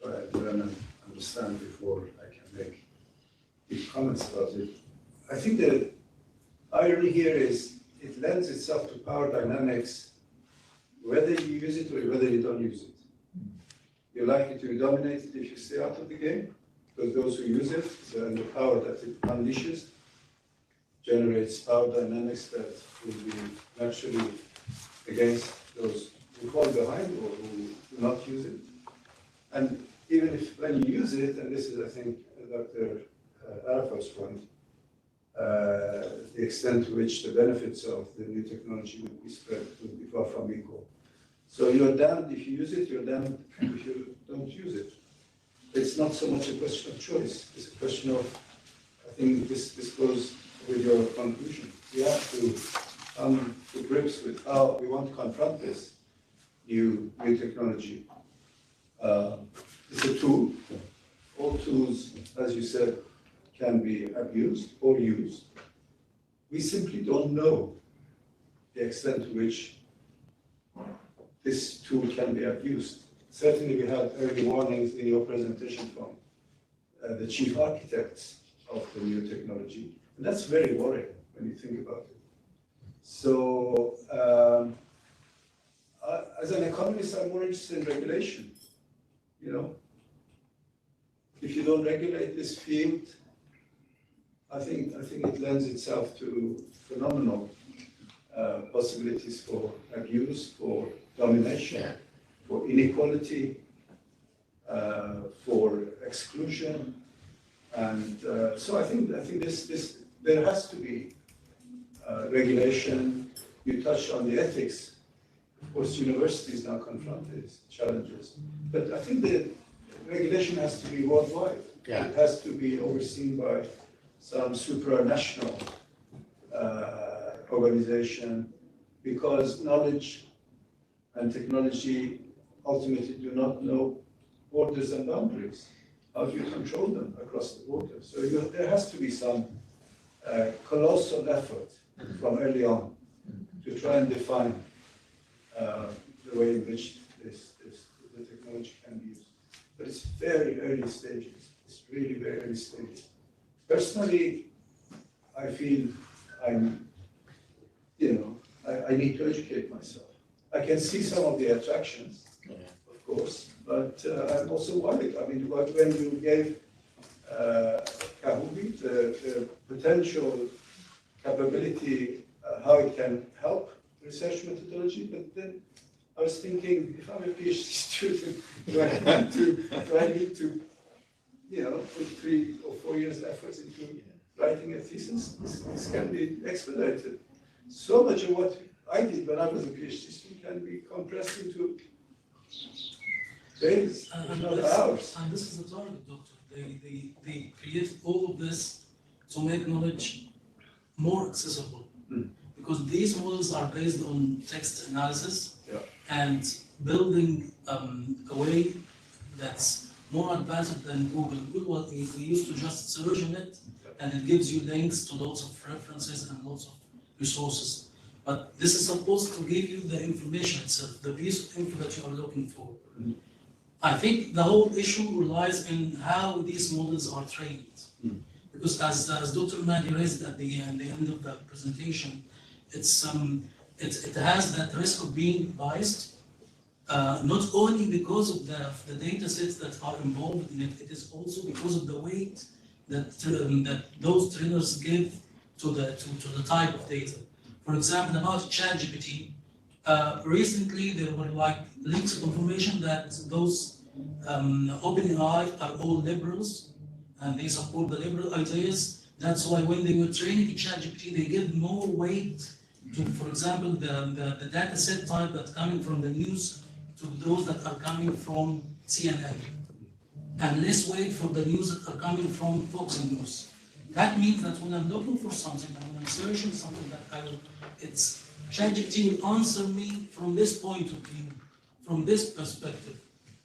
try and learn and understand before I can make deep comments about it. I think the irony here is it lends itself to power dynamics whether you use it or whether you don't use it. You're likely to be dominated if you stay out of the game, because those who use it and the power that it unleashes generates power dynamics that will be naturally against those who fall behind or who do not use it. And even if when you use it, and this is, I think, Dr. Arafat's point, the extent to which the benefits of the new technology would be spread would be far from equal. So you're damned if you use it, you're damned if you don't use it. It's not so much a question of choice, it's a question of, I think this goes with your conclusion. We have to come to grips with how we want to confront this new technology. It's a tool. All tools, as you said, can be abused or used. We simply don't know the extent to which this tool can be abused. certainly we had early warnings in your presentation from the chief architects of the new technology. And that's very worrying when you think about it. So, as an economist, I'm more interested in regulation. You know, if you don't regulate this field, I think it lends itself to phenomenal possibilities for abuse, for domination, for inequality, for exclusion, and so I think this there has to be regulation. You touched on the ethics. Of course, universities now confront these challenges, but I think the regulation has to be worldwide. Yeah. It has to be overseen by some supranational organization, because knowledge and technology ultimately do not know borders and boundaries. How do you control them across the border? So there has to be some colossal effort from early on to try and define the way in which the technology can be used. But it's very early stages. It's really very early stages. Personally, I feel I need to educate myself. I can see some of the attractions, of course, but I'm also worried. I mean, when you gave Kahubi the potential capability, how it can help research methodology, but then I was thinking, if I'm a PhD student, do I need to put 3 or 4 years effort into writing a thesis? This can be expedited. So much of what I did when I was a PhD student can be compressed into days, not hours. And this is the target, Doctor. They create all of this to make knowledge more accessible. Because these models are based on text analysis and building a way that's more advanced than Google. Google, we used to just search in it, and it gives you links to lots of references and lots of resources. But this is supposed to give you the information itself, the piece of info that you are looking for. I think the whole issue relies in how these models are trained. Because as Dr. Mahdi raised at the end of the presentation, it has that risk of being biased, not only because of the data sets that are involved in it, it is also because of the weight that those trainers give to the type of data. For example, about ChatGPT, recently there were like leaks of information that those OpenAI are all liberals and they support the liberal ideas. That's why when they were training ChatGPT, they give more weight to, for example, the data set type that's coming from the news to those that are coming from CNN, and less weight for the news that are coming from Fox News. That means that when I'm looking for something, and when I'm searching something it's ChatGPT will answer me from this point of view, from this perspective.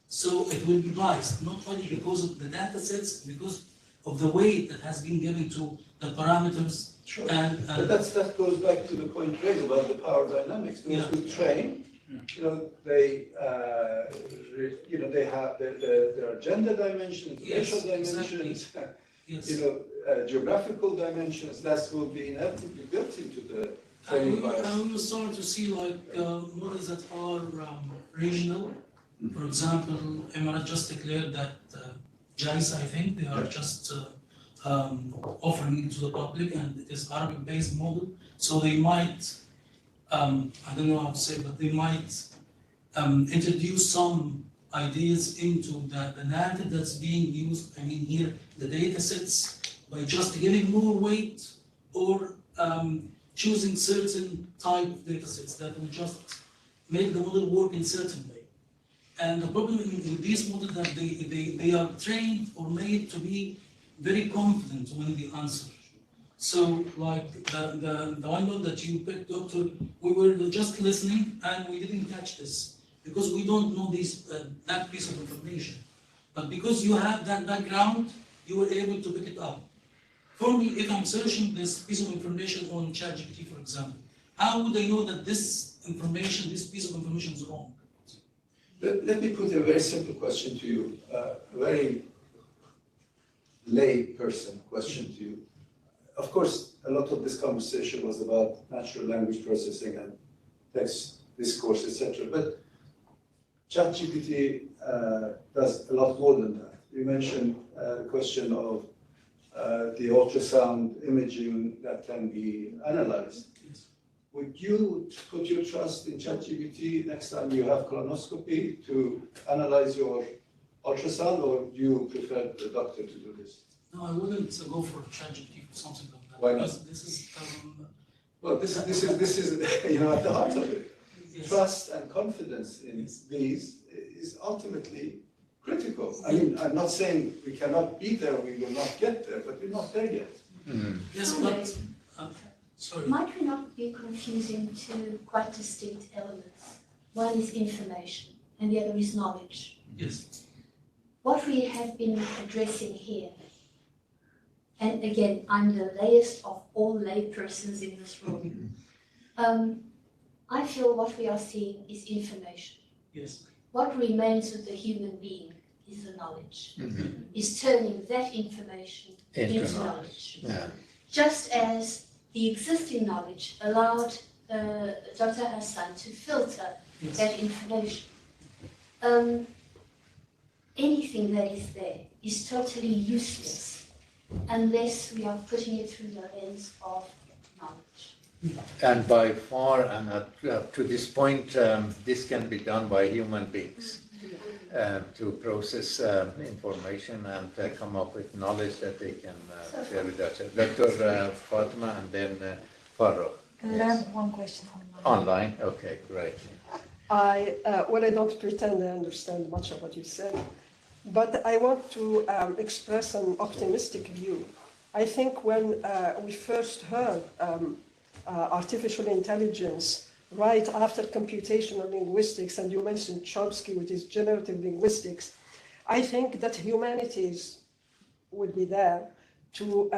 So it will be biased, not only because of the data sets, because of the weight that has been given to the parameters. Sure. But that goes back to the point raised about the power dynamics. Those who train, they have there are gender dimensions, racial dimensions, geographical dimensions. That will be inevitably built into the training bias. And we will start to see models that are regional. For example, Emirates just declared that JICE, I think, they are just offering it to the public, and it is Arabic-based model. So they might, I don't know how to say, but they might introduce some ideas into the narrative that's being used. I mean, here, the data sets, by just giving more weight or choosing certain type of data sets that will just make the model work in certain way. And the problem with these models that they are trained or made to be very confident when they answer. So like the one model that you picked, Doctor, we were just listening and we didn't catch this because we don't know that piece of information. But because you have that background, you were able to pick it up. For me, if I'm searching this piece of information on ChatGPT, for example, how would I know that this piece of information is wrong? Let me put a very simple question to you, a very lay person question to you. Of course, a lot of this conversation was about natural language processing and text discourse, etc. But ChatGPT does a lot more than that. You mentioned the question of the ultrasound imaging that can be analyzed. Yes. Would you put your trust in ChatGPT next time you have colonoscopy to analyze your ultrasound, or do you prefer the doctor to do this? No, I wouldn't go for ChatGPT for something like that. Why not? Because this is, Well, this is you know, at the heart of it. yes. Trust and confidence in these is ultimately critical. I mean, I'm not saying we cannot be there, we will not get there, but we're not there yet. Yes, but, sorry. Might we not be confusing two quite distinct elements? One is information and the other is knowledge. Yes. What we have been addressing here, and again, I'm the layest of all laypersons in this room. I feel what we are seeing is information. Yes. What remains with the human being is the knowledge, is turning that information into knowledge. Yeah. Just as the existing knowledge allowed Dr. Hassan to filter Yes. that information. Anything that is there is totally useless unless we are putting it through the lens of knowledge. And by far, and up to this point, this can be done by human beings to process information and come up with knowledge that they can share with us. Dr. Fatima and then Farrokh. Can I have one question online? Online? Okay, great. I don't pretend I understand much of what you said, but I want to express an optimistic view. I think when we first heard artificial intelligence right after computational linguistics, and you mentioned Chomsky with his generative linguistics, I think that humanities would be there to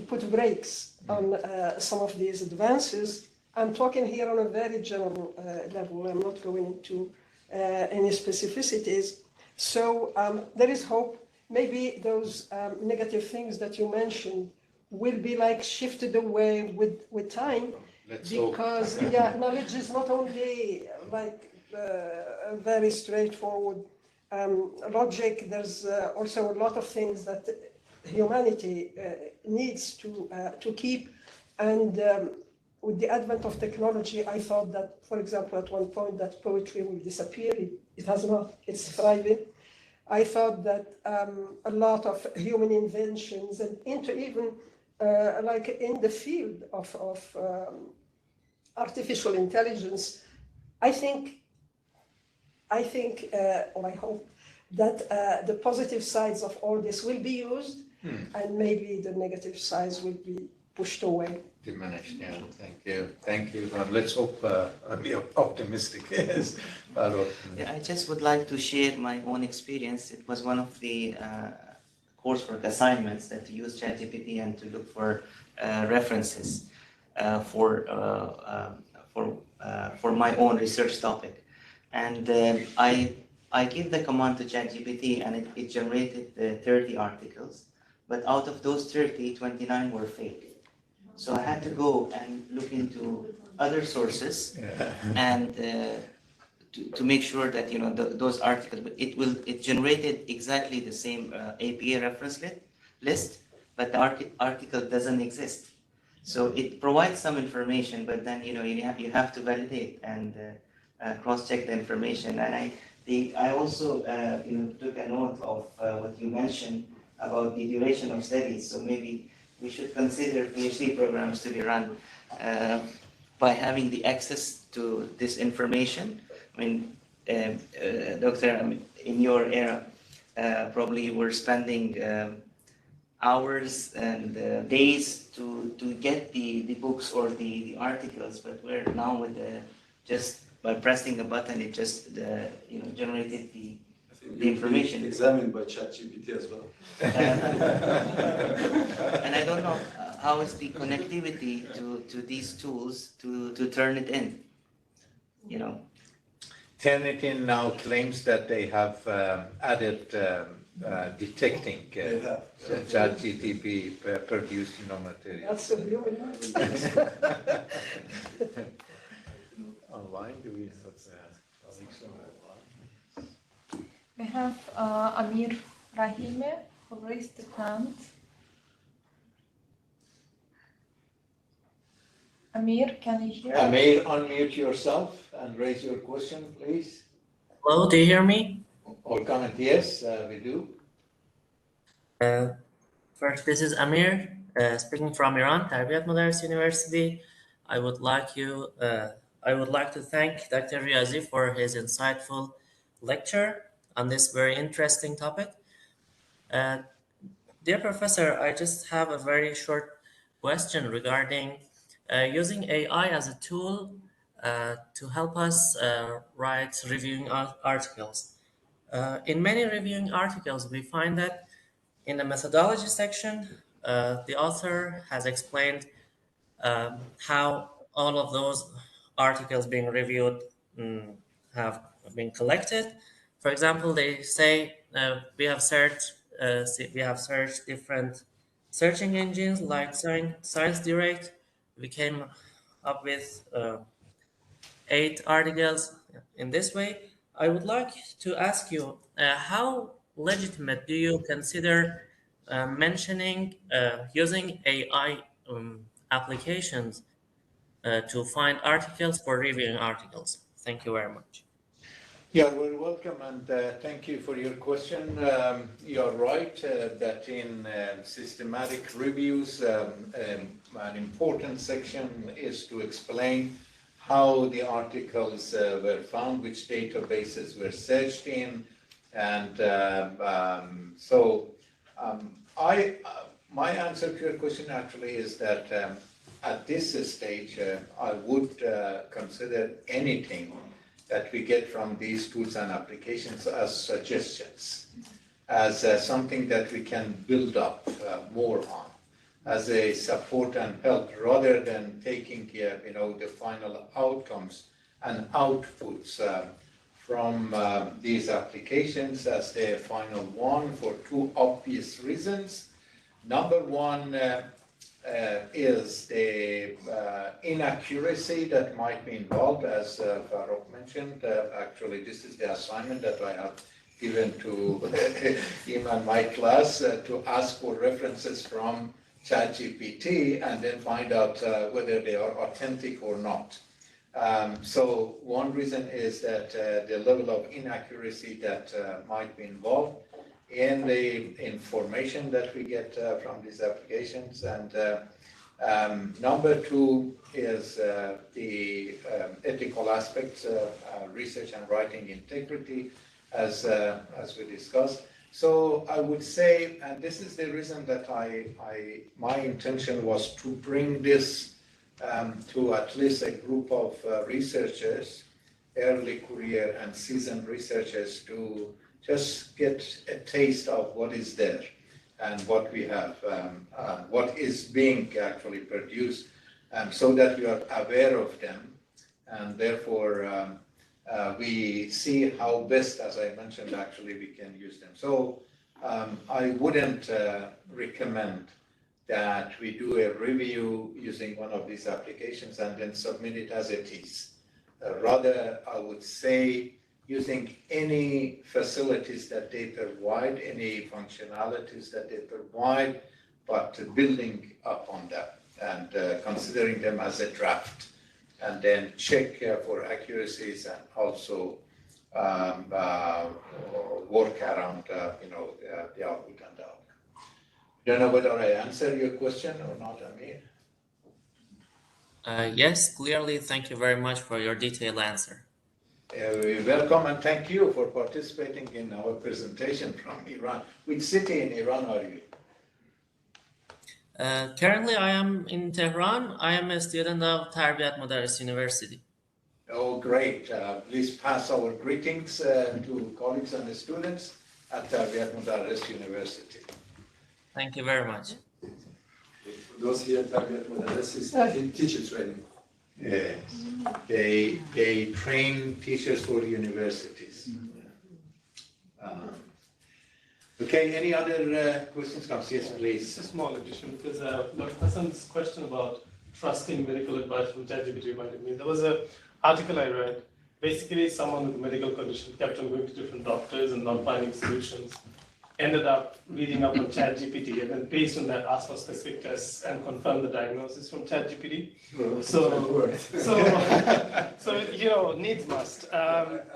put brakes on some of these advances. I'm talking here on a very general level. I'm not going into any specificities. So there is hope. Maybe those negative things that you mentioned will be like shifted away with time. Because knowledge is not only like a very straightforward logic. There's also a lot of things that humanity needs to keep. And with the advent of technology, I thought that, for example, at one point that poetry will disappear. It has not. It's thriving. I thought that a lot of human inventions and into even like in the field of artificial intelligence, I think, or I hope that the positive sides of all this will be used, and maybe the negative sides will be pushed away. Diminished, yeah. Thank you. Let's hope and be optimistic. Yes. Yeah, I just would like to share my own experience. It was one of the coursework assignments that to use ChatGPT and to look for references for my own research topic. And I give the command to ChatGPT and it generated 30 articles, but out of those 30, 29 were fake. So I had to go and look into other sources and to make sure that those articles, it generated exactly the same APA reference list, but the article doesn't exist. So it provides some information, but then you have to validate and cross-check the information. And I also took a note of what you mentioned about the duration of studies. So maybe we should consider PhD programs to be run by having the access to this information. I mean, Doctor, in your era, probably you were spending hours and days to get the books or the articles, but we're now with just by pressing a button, it just generated the information. Examined by ChatGPT as well. And I don't know how is the connectivity to these tools to turn it in, Turnitin now claims that they have added detecting They have. ChatGPT produced material. That's a view. Online, do we have colleagues online? We have Amir Rahime who raised the hand. Amir, can you hear? Amir, unmute yourself and raise your question, please. Hello, do you hear me? Or comment, yes, we do. First, this is Amir speaking from Iran, Tarbiyat Madaris University. I would like to thank Dr. Riazi for his insightful lecture on this very interesting topic. Dear Professor, I just have a very short question regarding using AI as a tool to help us write reviewing articles. In many reviewing articles, we find that in the methodology section, the author has explained how all of those articles being reviewed have been collected. For example, they say we have searched different searching engines like Science Direct. We came up with 8 articles in this way. I would like to ask you, how legitimate do you consider mentioning using AI applications to find articles for reviewing articles? Thank you very much. Yeah, well, welcome and thank you for your question. You're right that in systematic reviews, an important section is to explain how the articles were found, which databases were searched in, and my answer to your question actually is that at this stage, I would consider anything that we get from these tools and applications as suggestions, as something that we can build up more on, as a support and help, rather than taking the final outcomes and outputs from these applications as the final one, for 2 obvious reasons. Number one is the inaccuracy that might be involved, as Farouk mentioned. Actually, this is the assignment that I have given to him and my class, to ask for references from ChatGPT and then find out whether they are authentic or not. So one reason is that the level of inaccuracy that might be involved in the information that we get from these applications. And number 2 is the ethical aspects, research and writing integrity, as we discussed. So I would say, and this is the reason that my intention was to bring this to at least a group of researchers, early career and seasoned researchers, to just get a taste of what is there and what we have, what is being actually produced, so that we are aware of them, and therefore we see how best, as I mentioned, actually we can use them. So I wouldn't recommend that we do a review using one of these applications and then submit it as it is. Rather, I would say using any facilities that they provide, any functionalities that they provide, but building up on them and considering them as a draft, and then check for accuracies and also work around the output and the outcome. Don't know whether I answered your question or not, Amir. Yes, clearly. Thank you very much for your detailed answer. Welcome and thank you for participating in our presentation from Iran. Which city in Iran are you? Currently, I am in Tehran. I am a student of Tarbiyat Madaris University. Oh, great. Please pass our greetings to colleagues and students at Tarbiyat Madaris University. Thank you very much. For those here at Tarbiyat Madaris is teacher training. Yes. They train teachers for universities. Okay, any other questions? Yes, please. Just a small addition, because Dr. Hassan's question about trusting medical advice from ChatGPT reminded me. There was an article I read. Basically, someone with a medical condition kept on going to different doctors and not finding solutions. Ended up reading up on ChatGPT, and then based on that, asked for specific tests and confirmed the diagnosis from ChatGPT. So you know, needs must. I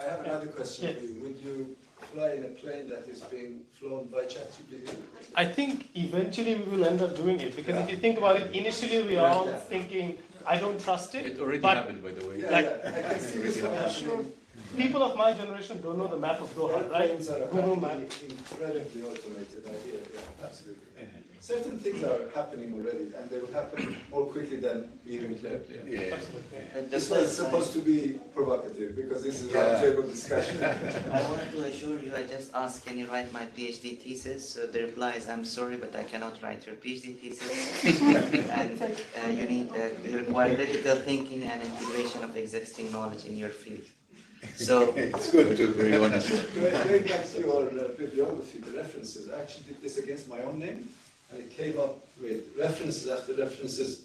have another question for you. Would you fly in a plane that is being flown by ChatGPT? I think eventually we will end up doing it, because if you think about it, initially we are all thinking, I don't trust it. It already but happened, by the way. I can see this happening. people of my generation don't know the map of Doha, right? Planes are Google Map. incredibly automated, I hear, yeah, absolutely. Certain things are happening already, and they will happen more quickly than we even think. Yeah. And This just was as supposed to be provocative, because this is a roundtable discussion. I wanted to assure you, I just asked, can you write my PhD thesis? So the reply is, I'm sorry, but I cannot write your PhD thesis. And you require critical thinking and integration of existing knowledge in your field. So It's good to be honest. Going back to your bibliography, the references, I actually did this against my own name, and it came up with references after references